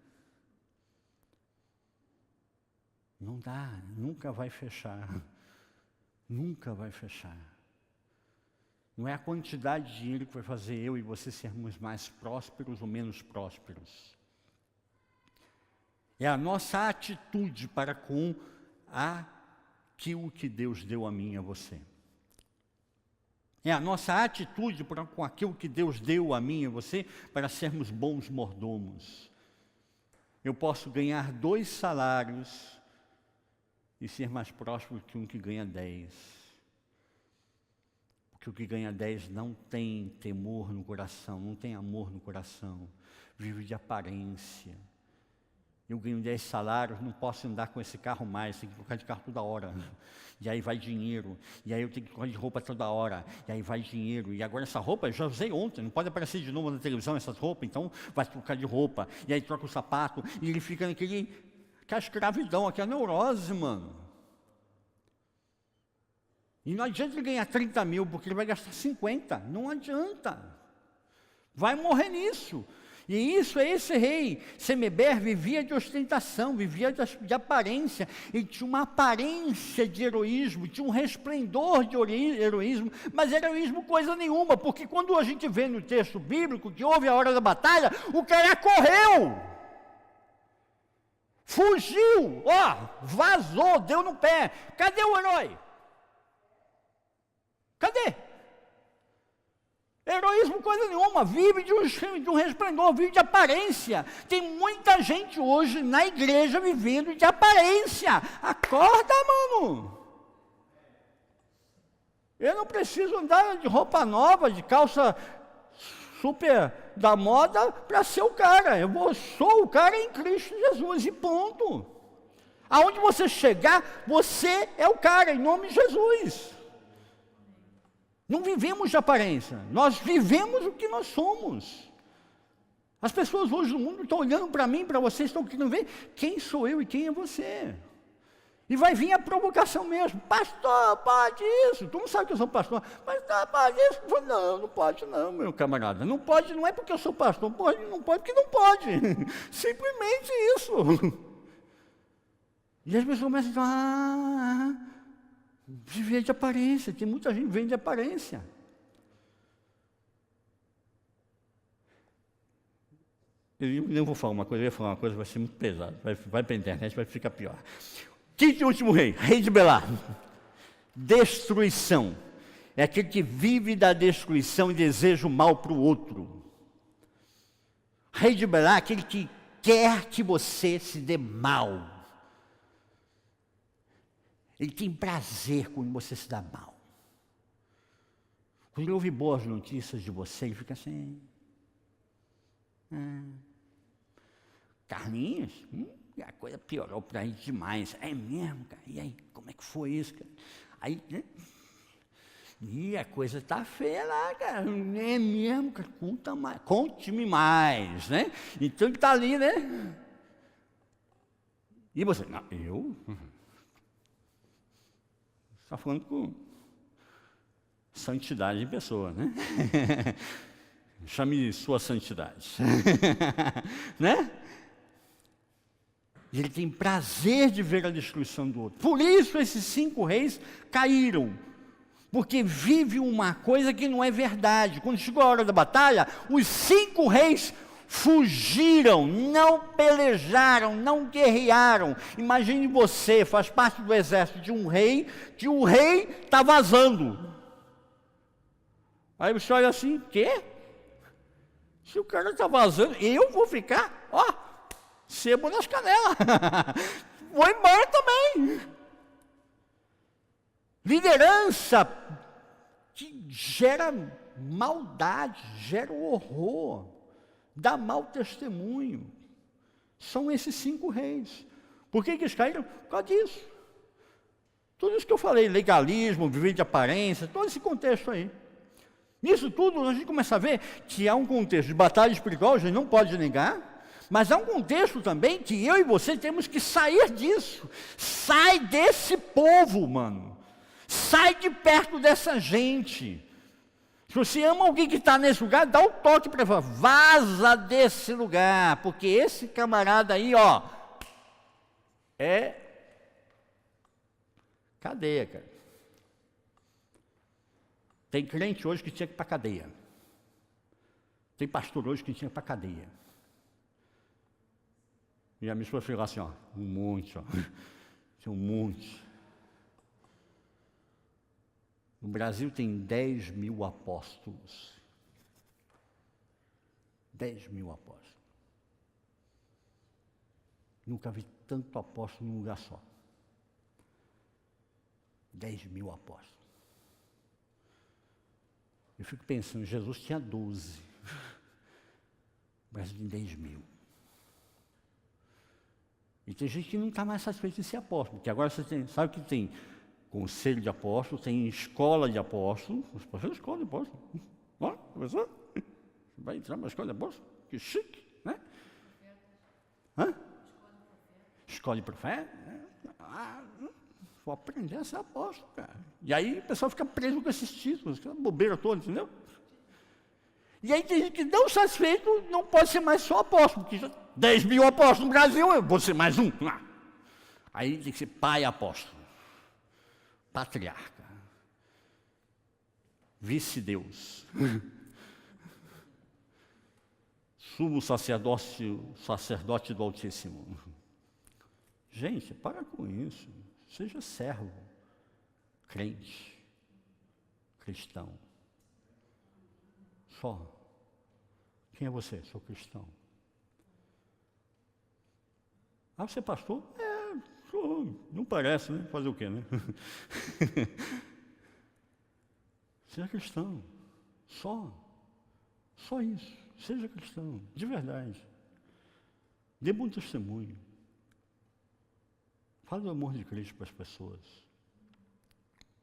Speaker 1: Não dá, nunca vai fechar. Nunca vai fechar. Não é a quantidade de dinheiro que vai fazer eu e você sermos mais prósperos ou menos prósperos. É a nossa atitude para com aquilo que Deus deu a mim e a você. É a nossa atitude para com aquilo que Deus deu a mim e a você para sermos bons mordomos. Eu posso ganhar 2 salários e ser mais próspero que um que ganha 10. Porque o que ganha 10 não tem temor no coração, não tem amor no coração, vive de aparência. Eu ganho 10 salários, não posso andar com esse carro mais, tenho que trocar de carro toda hora. E aí vai dinheiro, e aí eu tenho que trocar de roupa toda hora, e aí vai dinheiro. E agora essa roupa eu já usei ontem, não pode aparecer de novo na televisão essas roupas, então vai trocar de roupa, e aí troca o sapato, e ele fica aquela escravidão, aquela neurose, mano. E não adianta ele ganhar 30 mil, porque ele vai gastar 50, não adianta. Vai morrer nisso. E isso é esse rei. Semeber vivia de ostentação, vivia de aparência. Ele tinha uma aparência de heroísmo, tinha um resplendor de heroísmo, mas heroísmo coisa nenhuma, porque quando a gente vê no texto bíblico que houve a hora da batalha, o cara correu, fugiu, vazou, deu no pé. Cadê o herói? Cadê? Heroísmo coisa nenhuma, vive de um resplendor, vive de aparência. Tem muita gente hoje na igreja vivendo de aparência. Acorda, mano. Eu não preciso andar de roupa nova, de calça super da moda para ser o cara. Eu sou o cara em Cristo Jesus e ponto. Aonde você chegar, você é o cara, em nome de Jesus. Não vivemos de aparência, nós vivemos o que nós somos. As pessoas hoje no mundo estão olhando para mim, para vocês, estão querendo ver quem sou eu e quem é você. E vai vir a provocação mesmo. Pastor, pode isso? Tu não sabe que eu sou pastor. Mas não, pode isso? Não, não pode não, meu camarada. Não pode, não é porque eu sou pastor. Não pode porque não pode. Simplesmente isso. E as pessoas começam a dizer, viver de aparência. Tem muita gente que vende de aparência. Eu não vou falar uma coisa, eu ia falar uma coisa, vai ser muito pesado. Vai para a internet, vai ficar pior. Quinto e último rei, rei de Belá. Destruição. É aquele que vive da destruição e deseja o mal para o outro. Rei de Belá é aquele que quer que você se dê mal. Ele tem prazer quando você se dá mal. Quando ele ouve boas notícias de você, ele fica assim. Carlinhos, a coisa piorou para ele demais. É mesmo, cara? E aí, como é que foi isso, cara? Aí, né? E a coisa tá feia lá, cara. É mesmo, cara? Conte-me mais, né? Então ele tá ali, né? E você? Não, eu? Está falando com santidade de pessoa, né? Chame sua santidade. Né? E ele tem prazer de ver a destruição do outro. Por isso esses 5 reis caíram. Porque vive uma coisa que não é verdade. Quando chegou a hora da batalha, os 5 reis fugiram, não pelejaram, não guerrearam. Imagine você, faz parte do exército de um rei, que o rei está vazando. Aí você olha assim, quê? Se o cara está vazando, eu vou ficar, sebo nas canelas. Vou embora também. Liderança que gera maldade, gera horror, dá mau testemunho. São esses 5 reis. Por que eles caíram? Por causa disso. Tudo isso que eu falei, legalismo, viver de aparência, todo esse contexto aí. Nisso tudo, a gente começa a ver que há um contexto de batalha espiritual, a gente não pode negar, mas há um contexto também que eu e você temos que sair disso. Sai desse povo, mano. Sai de perto dessa gente. Se você ama alguém que está nesse lugar, dá um toque para ele, vaza desse lugar, porque esse camarada aí, é cadeia, cara. Tem crente hoje que tinha que ir para a cadeia. Tem pastor hoje que tinha que ir para a cadeia. E a minha esposa chegou assim, um monte, tinha um monte. No Brasil tem 10 mil apóstolos. 10 mil apóstolos. Nunca vi tanto apóstolo num lugar só. 10 mil apóstolos. Eu fico pensando, Jesus tinha 12. O Brasil tem 10 mil. E tem gente que não está mais satisfeito em ser apóstolo, porque agora você sabe que tem conselho de apóstolo, tem escola de apóstolo. Você pode fazer escola de apóstolo. Professor? Você vai entrar numa escola de apóstolo? Que chique, né? Escola de profeta? Vou aprender a ser apóstolo, cara. E aí o pessoal fica preso com esses títulos, aquela bobeira toda, entendeu? E aí tem gente que não satisfeito, não pode ser mais só apóstolo, porque já 10 mil apóstolos no Brasil, eu vou ser mais um. Aí tem que ser pai apóstolo, patriarca, vice-deus, sumo sacerdote do Altíssimo. Gente, para com isso. Seja servo, crente, cristão. Só. Quem é você? Sou cristão. Você é pastor? Sou. Não parece, né? Fazer o quê, né? Seja cristão. Só. Só isso. Seja cristão. De verdade. Dê bom testemunho. Fale do amor de Cristo para as pessoas.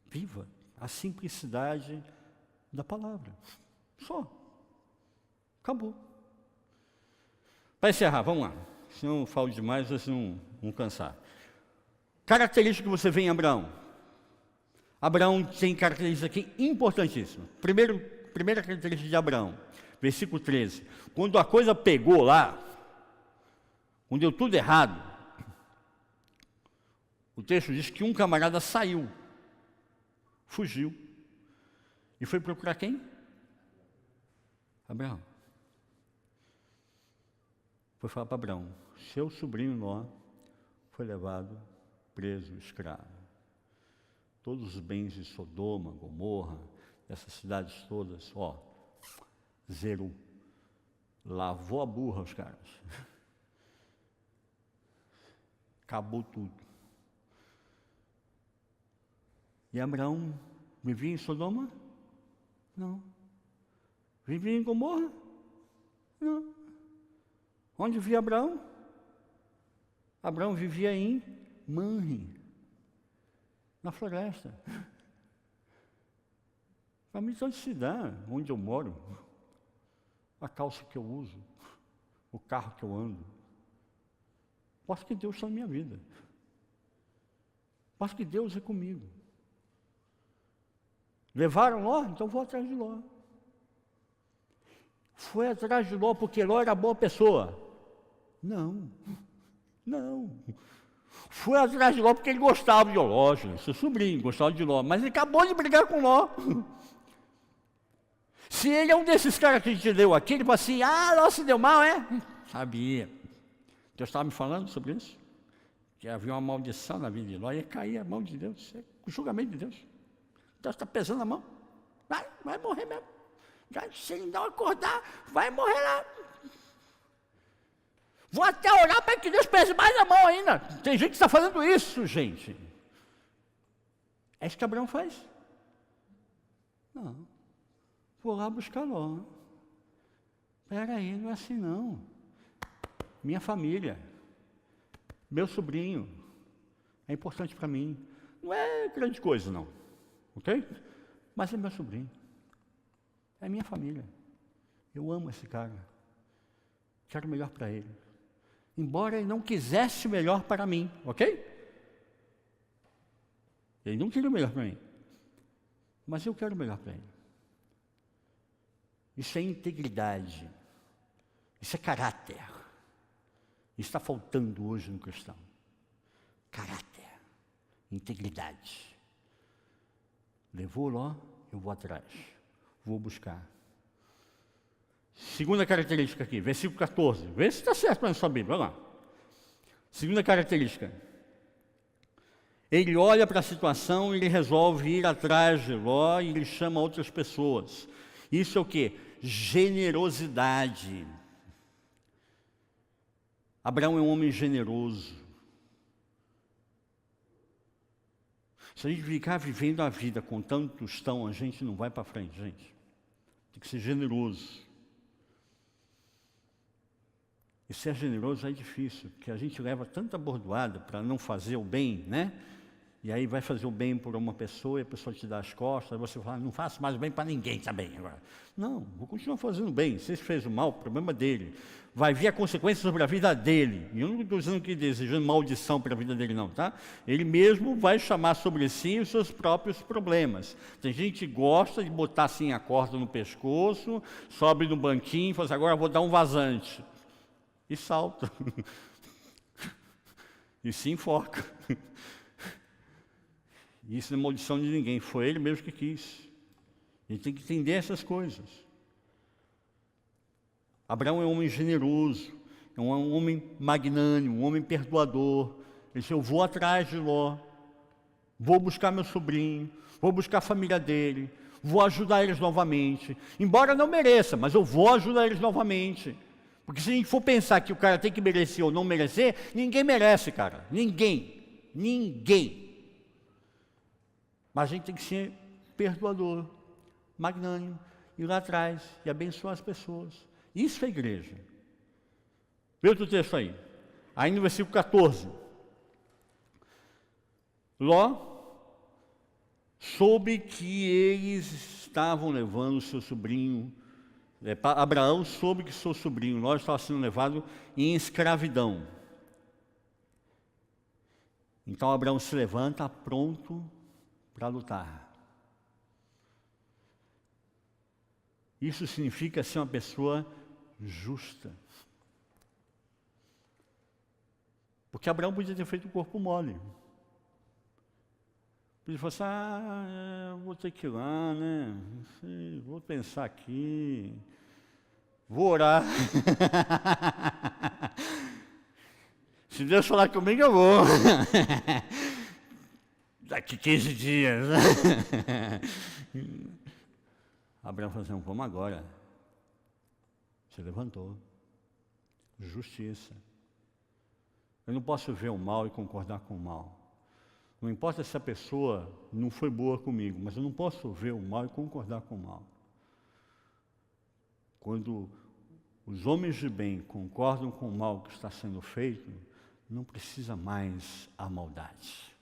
Speaker 1: Viva a simplicidade da palavra. Só. Acabou. Para encerrar, vamos lá. Senão eu falo demais, vocês não vão cansar. Característica que você vê em Abraão. Abraão tem característica aqui importantíssima. Primeira característica de Abraão, versículo 13. Quando a coisa pegou lá, quando deu tudo errado, o texto diz que um camarada saiu, fugiu, e foi procurar quem? Abraão. Foi falar para Abraão: seu sobrinho Ló foi levado preso, escravo. Todos os bens de Sodoma, Gomorra, essas cidades todas, zerou. Lavou a burra os caras. Acabou tudo. E Abraão vivia em Sodoma? Não. Vivia em Gomorra? Não. Onde vivia Abraão? Abraão vivia em Manre, na floresta. Para mim só de se dá onde eu moro, a calça que eu uso, o carro que eu ando. Posso que Deus está na minha vida. Posso que Deus é comigo. Levaram Ló? Então vou atrás de Ló. Foi atrás de Ló porque Ló era boa pessoa? Não. Foi atrás de Ló porque ele gostava de Ló, seu sobrinho gostava de Ló, mas ele acabou de brigar com Ló. Se ele é um desses caras que a gente leu aqui, ele fala assim: Ló se deu mal, é? Sabia. Deus estava me falando sobre isso, que havia uma maldição na vida de Ló, ia cair a mão de Deus, o julgamento de Deus. Deus está pesando a mão, vai morrer mesmo. Se ele não acordar, vai morrer lá. Vou até orar para que Deus pese mais a mão ainda. Tem gente que está fazendo isso, gente. É isso que Abraão faz? Não. Vou lá buscar Ló. Espera aí, não é assim não. Minha família, meu sobrinho, é importante para mim. Não é grande coisa não, ok? Mas é meu sobrinho. É minha família. Eu amo esse cara. Quero o melhor para ele. Embora ele não quisesse o melhor para mim, ok? Ele não queria o melhor para mim. Mas eu quero o melhor para ele. Isso é integridade. Isso é caráter. Isso está faltando hoje no cristão. Caráter. Integridade. Levou Ló, eu vou atrás. Vou buscar. Segunda característica aqui, versículo 14. Vê se está certo na sua Bíblia, olha lá. Segunda característica. Ele olha para a situação e ele resolve ir atrás de Ló e ele chama outras pessoas. Isso é o quê? Generosidade. Abraão é um homem generoso. Se a gente ficar vivendo a vida com tanto tostão, a gente não vai para frente, gente. Tem que ser generoso. E ser generoso é difícil, porque a gente leva tanta bordoada para não fazer o bem, né? E aí vai fazer o bem por uma pessoa, e a pessoa te dá as costas, aí você fala: não faço mais bem para ninguém também agora. Não, vou continuar fazendo bem. Se ele fez o mal, o problema dele. Vai vir a consequência sobre a vida dele. E eu não estou dizendo que desejando maldição para a vida dele, não, tá? Ele mesmo vai chamar sobre si os seus próprios problemas. Tem gente que gosta de botar assim a corda no pescoço, sobe no banquinho e fala assim: agora eu vou dar um vazante. E salta. E se enforca. Isso não é maldição de ninguém, foi ele mesmo que quis. A gente tem que entender essas coisas. Abraão é um homem generoso, é um homem magnânimo, um homem perdoador. Ele disse: eu vou atrás de Ló, vou buscar meu sobrinho, vou buscar a família dele, vou ajudar eles novamente. Embora não mereça, mas eu vou ajudar eles novamente. Porque se a gente for pensar que o cara tem que merecer ou não merecer, ninguém merece, cara. Ninguém. Mas a gente tem que ser perdoador, magnânimo, ir lá atrás e abençoar as pessoas. Isso é igreja. Vê outro texto aí. Aí no versículo 14. Ló soube que eles estavam levando o seu sobrinho Abraão soube que seu sobrinho Ló estava sendo levado em escravidão. Então Abraão se levanta pronto para lutar. Isso significa ser uma pessoa justa. Porque Abraão podia ter feito o corpo mole. Podia falar assim, vou ter que ir lá, né? Vou pensar aqui, vou orar. Se Deus falar comigo, eu vou. Daqui 15 dias. Abraão falou assim, vamos agora. Se levantou. Justiça. Eu não posso ver o mal e concordar com o mal. Não importa se a pessoa não foi boa comigo, mas eu não posso ver o mal e concordar com o mal. Quando os homens de bem concordam com o mal que está sendo feito, não precisa mais a maldade.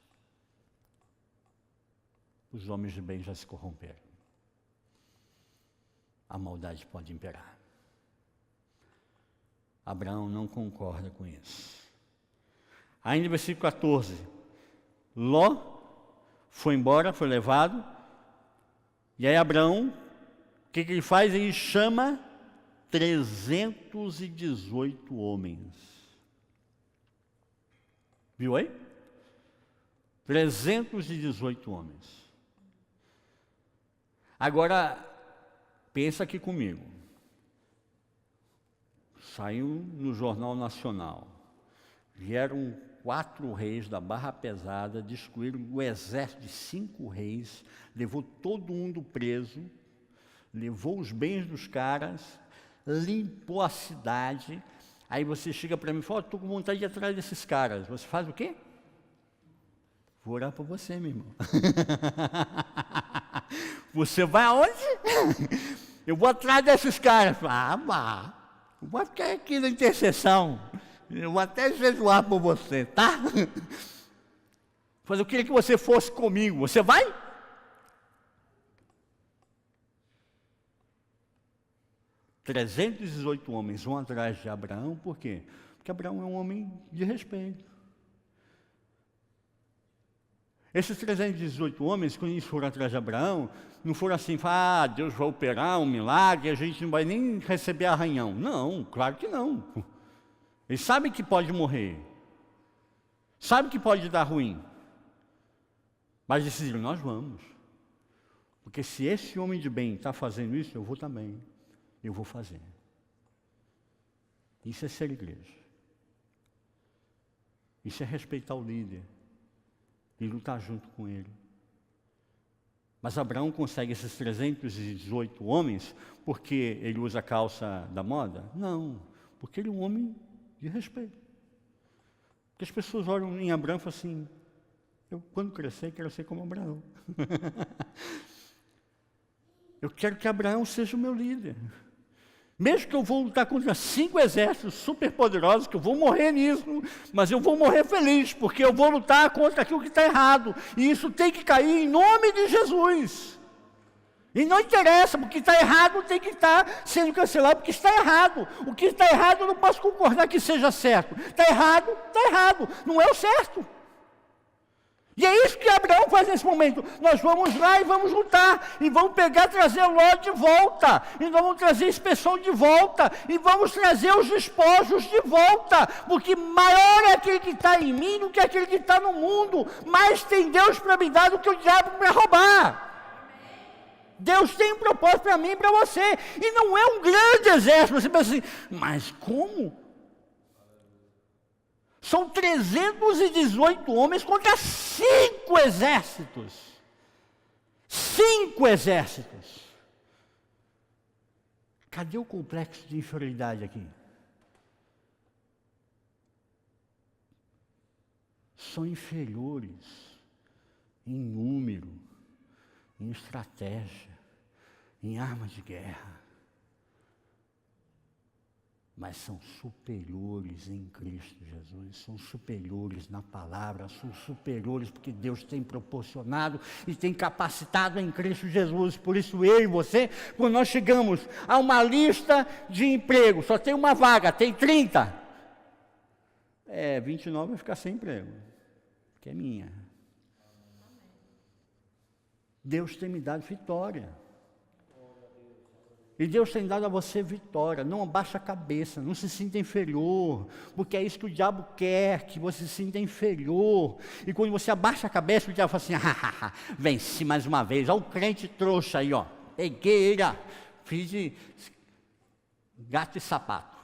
Speaker 1: Os homens de bem já se corromperam. A maldade pode imperar. Abraão não concorda com isso. Ainda no versículo 14, Ló foi embora, foi levado, e aí Abraão, o que ele faz? Ele chama 318 homens. Viu aí? 318 homens. Agora, pensa aqui comigo. Saiu no Jornal Nacional. Vieram 4 reis da Barra Pesada, destruíram o exército de 5 reis, levou todo mundo preso, levou os bens dos caras, limpou a cidade. Aí você chega para mim e fala, estou com vontade de ir atrás desses caras. Você faz o quê? Vou orar por você, meu irmão. Você vai aonde? Eu vou atrás desses caras. Vou ficar aqui na intercessão. Eu vou até jejuar por você, tá? Mas eu queria que você fosse comigo. Você vai? ...318 homens vão atrás de Abraão, por quê? Porque Abraão é um homem de respeito. Esses 318 homens, quando eles foram atrás de Abraão, não foram assim, Deus vai operar um milagre, a gente não vai nem receber arranhão. Não, claro que não. Eles sabem que pode morrer, sabem que pode dar ruim, mas decidiram, nós vamos. Porque se esse homem de bem está fazendo isso, eu vou também, eu vou fazer. Isso é ser igreja. Isso é respeitar o líder e lutar junto com ele. Mas Abraão consegue esses 318 homens porque ele usa a calça da moda? Não, porque ele é um homem de respeito. Porque as pessoas olham em Abraão e falam assim, eu quando crescer quero ser como Abraão. Eu quero que Abraão seja o meu líder. Mesmo que eu vou lutar contra 5 exércitos super poderosos, que eu vou morrer nisso, mas eu vou morrer feliz, porque eu vou lutar contra aquilo que está errado. E isso tem que cair em nome de Jesus. E não interessa, porque está errado tem que estar sendo cancelado, porque está errado. O que está errado eu não posso concordar que seja certo. Está errado, não é o certo. E é isso que Abraão faz nesse momento. Nós vamos lá e vamos lutar, e vamos pegar, trazer Ló de volta, e nós vamos trazer esse pessoal de volta, e vamos trazer os despojos de volta, porque maior é aquele que está em mim do que aquele que está no mundo. Mais tem Deus para me dar do que o diabo para roubar. Deus tem um propósito para mim e para você, e não é um grande exército. Você pensa assim, mas como? São 318 homens contra 5 exércitos. 5 exércitos. Cadê o complexo de inferioridade aqui? São inferiores em número, em estratégia, em armas de guerra. mas são superiores em Cristo Jesus, são superiores na palavra, são superiores porque Deus tem proporcionado e tem capacitado em Cristo Jesus. Por isso eu e você, quando nós chegamos a uma lista de emprego, só tem uma vaga, tem 30, 29 vai ficar sem emprego, que é minha. Deus tem me dado vitória. E Deus tem dado a você vitória. Não abaixa a cabeça, não se sinta inferior, porque é isso que o diabo quer, que você se sinta inferior. E quando você abaixa a cabeça, o diabo fala assim, venci mais uma vez. Olha o crente trouxa aí, ó. Peguei, fiz de gato e sapato.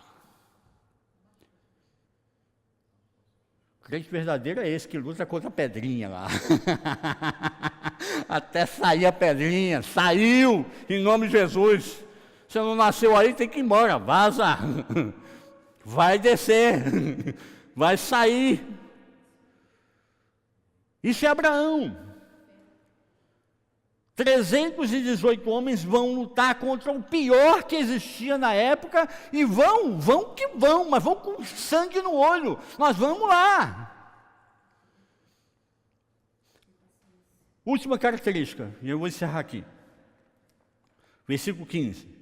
Speaker 1: O crente verdadeiro é esse que luta contra a pedrinha lá. Até sair a pedrinha, saiu, em nome de Jesus. Você não nasceu aí, tem que ir embora, vaza, vai descer, vai sair. Isso é Abraão. 318 homens vão lutar contra o pior que existia na época, e vão que vão, mas vão com sangue no olho, nós vamos lá. Última característica, e eu vou encerrar aqui. Versículo 15.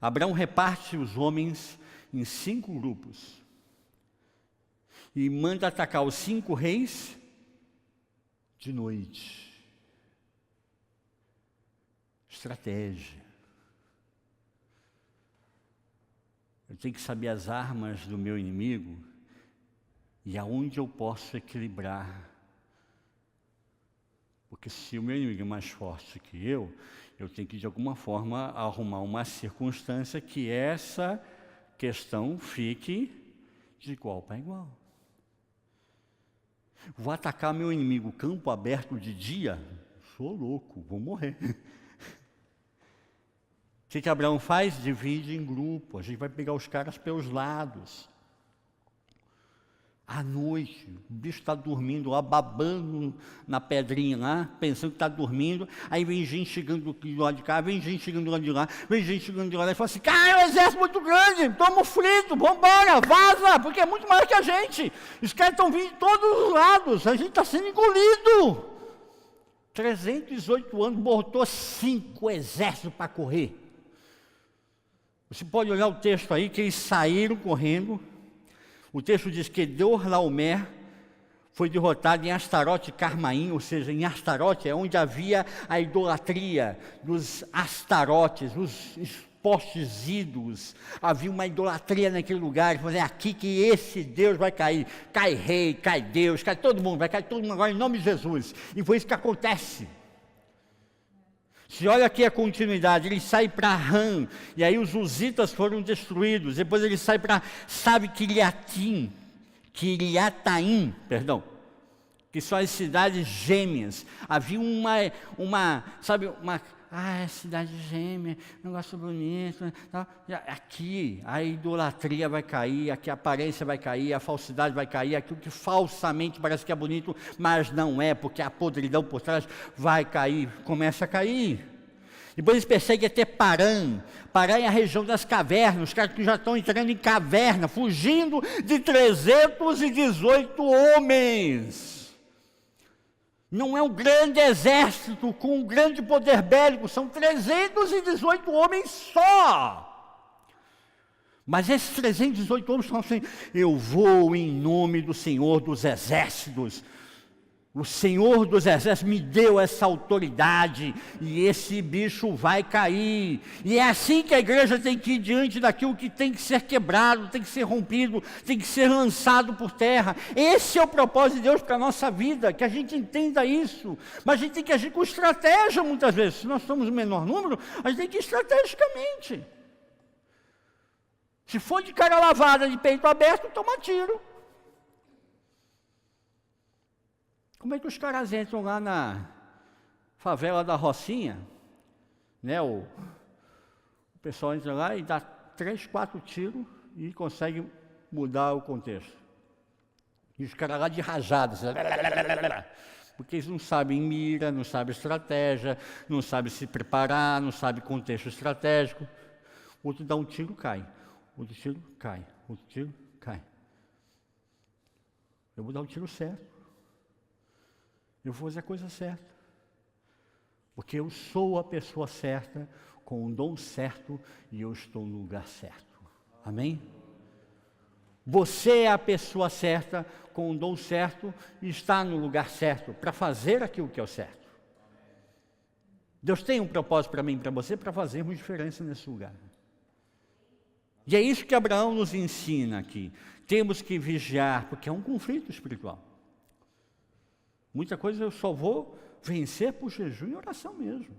Speaker 1: Abraão reparte os homens em 5 grupos e manda atacar os 5 reis de noite. Estratégia. Eu tenho que saber as armas do meu inimigo e aonde eu posso equilibrar. Porque se o meu inimigo é mais forte que eu tenho que de alguma forma arrumar uma circunstância que essa questão fique de igual para igual. Vou atacar meu inimigo campo aberto de dia? Sou louco, vou morrer. O que Abraão faz? Divide em grupo, a gente vai pegar os caras pelos lados. À noite, o bicho está dormindo lá, babando na pedrinha lá, pensando que está dormindo, aí vem gente chegando do lado de cá, vem gente chegando do lado de lá, vem gente chegando do lado de lá, e fala assim, cara, é um exército muito grande, estamos fritos, vamos embora, vaza, porque é muito maior que a gente, os caras estão vindo de todos os lados, a gente está sendo engolido. 318 anos, botou 5 exércitos para correr. Você pode olhar o texto aí, que eles saíram correndo. O texto diz que Dor-Laomer foi derrotado em Astarote e Carmaim, ou seja, em Astarote é onde havia a idolatria dos Astarotes, os postes ídolos. Havia uma idolatria naquele lugar. É aqui que esse Deus vai cair. Cai rei, cai Deus, cai todo mundo, vai cair todo mundo agora em nome de Jesus. E foi isso que acontece. Se olha aqui a continuidade, ele sai para Ram, e aí os uzitas foram destruídos, depois ele sai para, Kiriataim, que são as cidades gêmeas. Havia cidade gêmea, negócio bonito, tá? Aqui a idolatria vai cair, aqui a aparência vai cair, a falsidade vai cair, aquilo que falsamente parece que é bonito, mas não é, porque a podridão por trás vai cair, começa a cair. Depois eles perseguem até Parã. Parã é a região das cavernas, os caras que já estão entrando em caverna, fugindo de 318 homens. Não é um grande exército com um grande poder bélico, são 318 homens só. Mas esses 318 homens estão assim, eu vou em nome do Senhor dos Exércitos. O Senhor dos Exércitos me deu essa autoridade e esse bicho vai cair. E é assim que a igreja tem que ir diante daquilo que tem que ser quebrado, tem que ser rompido, tem que ser lançado por terra. Esse é o propósito de Deus para a nossa vida, que a gente entenda isso. Mas a gente tem que agir com estratégia muitas vezes. Se nós somos o menor número, a gente tem que ir estrategicamente. Se for de cara lavada, de peito aberto, toma tiro. Como é que os caras entram lá na favela da Rocinha, né? O pessoal entra lá e dá 3, 4 tiros e consegue mudar o contexto. E os caras lá de rajada, porque eles não sabem mira, não sabem estratégia, não sabem se preparar, não sabem contexto estratégico. O outro dá um tiro, cai. outro tiro, cai, outro tiro, cai. Eu vou dar o tiro certo. Eu vou fazer a coisa certa. Porque eu sou a pessoa certa, com o dom certo, e eu estou no lugar certo. Amém? Você é a pessoa certa, com o dom certo, e está no lugar certo, para fazer aquilo que é o certo. Deus tem um propósito para mim e para você, para fazermos diferença nesse lugar. E é isso que Abraão nos ensina aqui. Temos que vigiar, porque é um conflito espiritual. Muita coisa eu só vou vencer por jejum e oração mesmo.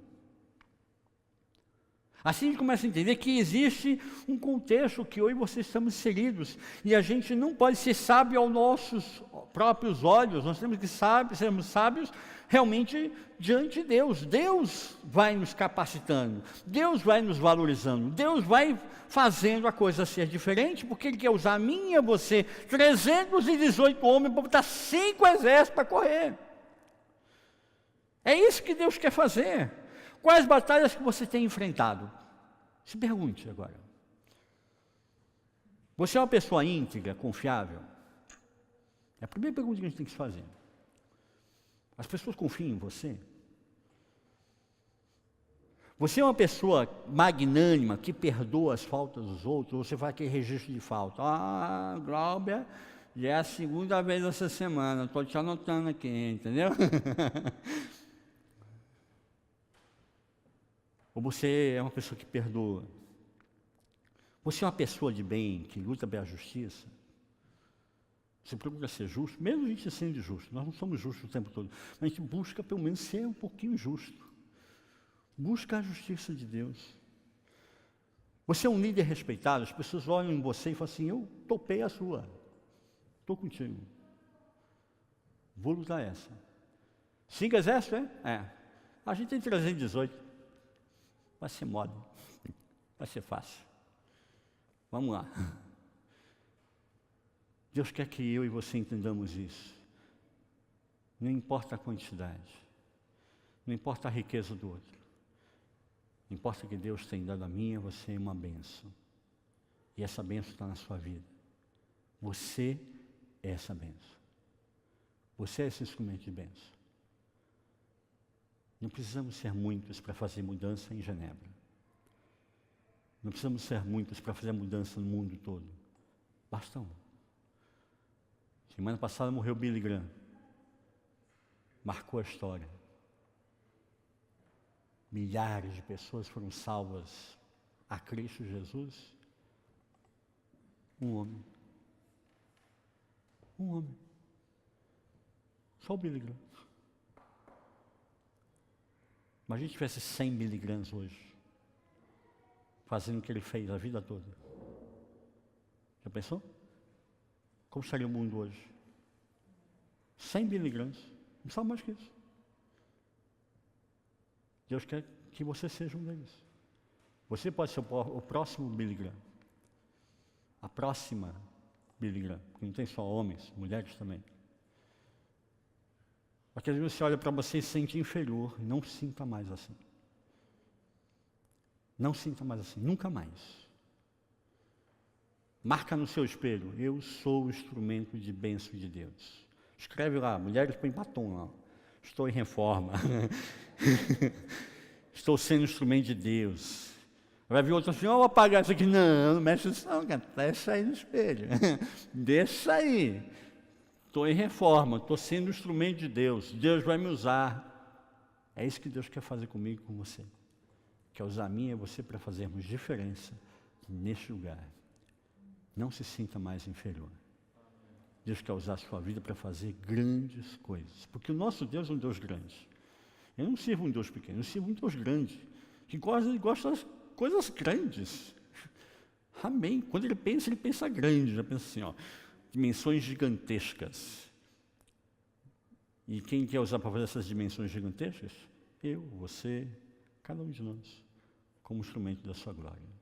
Speaker 1: Assim a gente começa a entender que existe um contexto que eu e você estamos inseridos, e a gente não pode ser sábio aos nossos próprios olhos, nós temos que sermos sábios realmente diante de Deus. Deus vai nos capacitando, Deus vai nos valorizando, Deus vai fazendo a coisa ser diferente, porque Ele quer usar a mim e a você, 318 homens, para botar 5 exércitos para correr. É isso que Deus quer fazer. Quais batalhas que você tem enfrentado? Se pergunte agora. Você é uma pessoa íntegra, confiável? É a primeira pergunta que a gente tem que se fazer. As pessoas confiam em você? Você é uma pessoa magnânima, que perdoa as faltas dos outros, ou você faz aquele registro de falta? Ah, Glauber, já é a segunda vez essa semana, estou te anotando aqui, entendeu? Ou você é uma pessoa que perdoa? Você é uma pessoa de bem, que luta pela justiça? Você procura ser justo, mesmo a gente sendo justo. Nós não somos justos o tempo todo, mas a gente busca pelo menos ser um pouquinho justo. Busca a justiça de Deus. Você é um líder respeitado, as pessoas olham em você e falam assim, eu topei a sua, estou contigo. Vou lutar essa. 5 exércitos, é? É. A gente tem 318. Vai ser moda, vai ser fácil. Vamos lá. Deus quer que eu e você entendamos isso. Não importa a quantidade, não importa a riqueza do outro. Importa que Deus tem dado a mim e a você uma bênção. E essa bênção está na sua vida. Você é essa bênção. Você é esse instrumento de bênção. Não precisamos ser muitos para fazer mudança em Genebra. Não precisamos ser muitos para fazer mudança no mundo todo. Basta um. Semana passada morreu Billy Graham. Marcou a história. Milhares de pessoas foram salvas a Cristo Jesus. Um homem. Um homem. Só o Billy Graham. Imagina se tivesse 100 miligramas hoje, fazendo o que ele fez a vida toda. Já pensou? Como estaria o mundo hoje? 100 miligramas, não sabe mais que isso. Deus quer que você seja um deles. Você pode ser o próximo Billy Graham. A próxima Billy Graham, porque não tem só homens, mulheres também. Porque às vezes você olha para você e se sente inferior. Não sinta mais assim. Não sinta mais assim, nunca mais. Marca no seu espelho, eu sou o instrumento de bênção de Deus. Escreve lá, mulheres põem batom lá. Estou em reforma. Estou sendo instrumento de Deus. Vai vir outro assim, vou apagar isso aqui. Não, não mexe isso não, cara. Deixa aí no espelho. Deixa aí. Estou em reforma, estou sendo instrumento de Deus. Deus vai me usar. É isso que Deus quer fazer comigo e com você. Quer usar a mim e você para fazermos diferença neste lugar. Não se sinta mais inferior. Deus quer usar a sua vida para fazer grandes coisas. Porque o nosso Deus é um Deus grande. Eu não sirvo um Deus pequeno, eu sirvo um Deus grande. Que gosta das coisas grandes. Amém. Quando ele pensa grande. Já pensa assim, ó. Dimensões gigantescas. E quem quer usar para fazer essas dimensões gigantescas? Eu, você, cada um de nós, como instrumento da sua glória.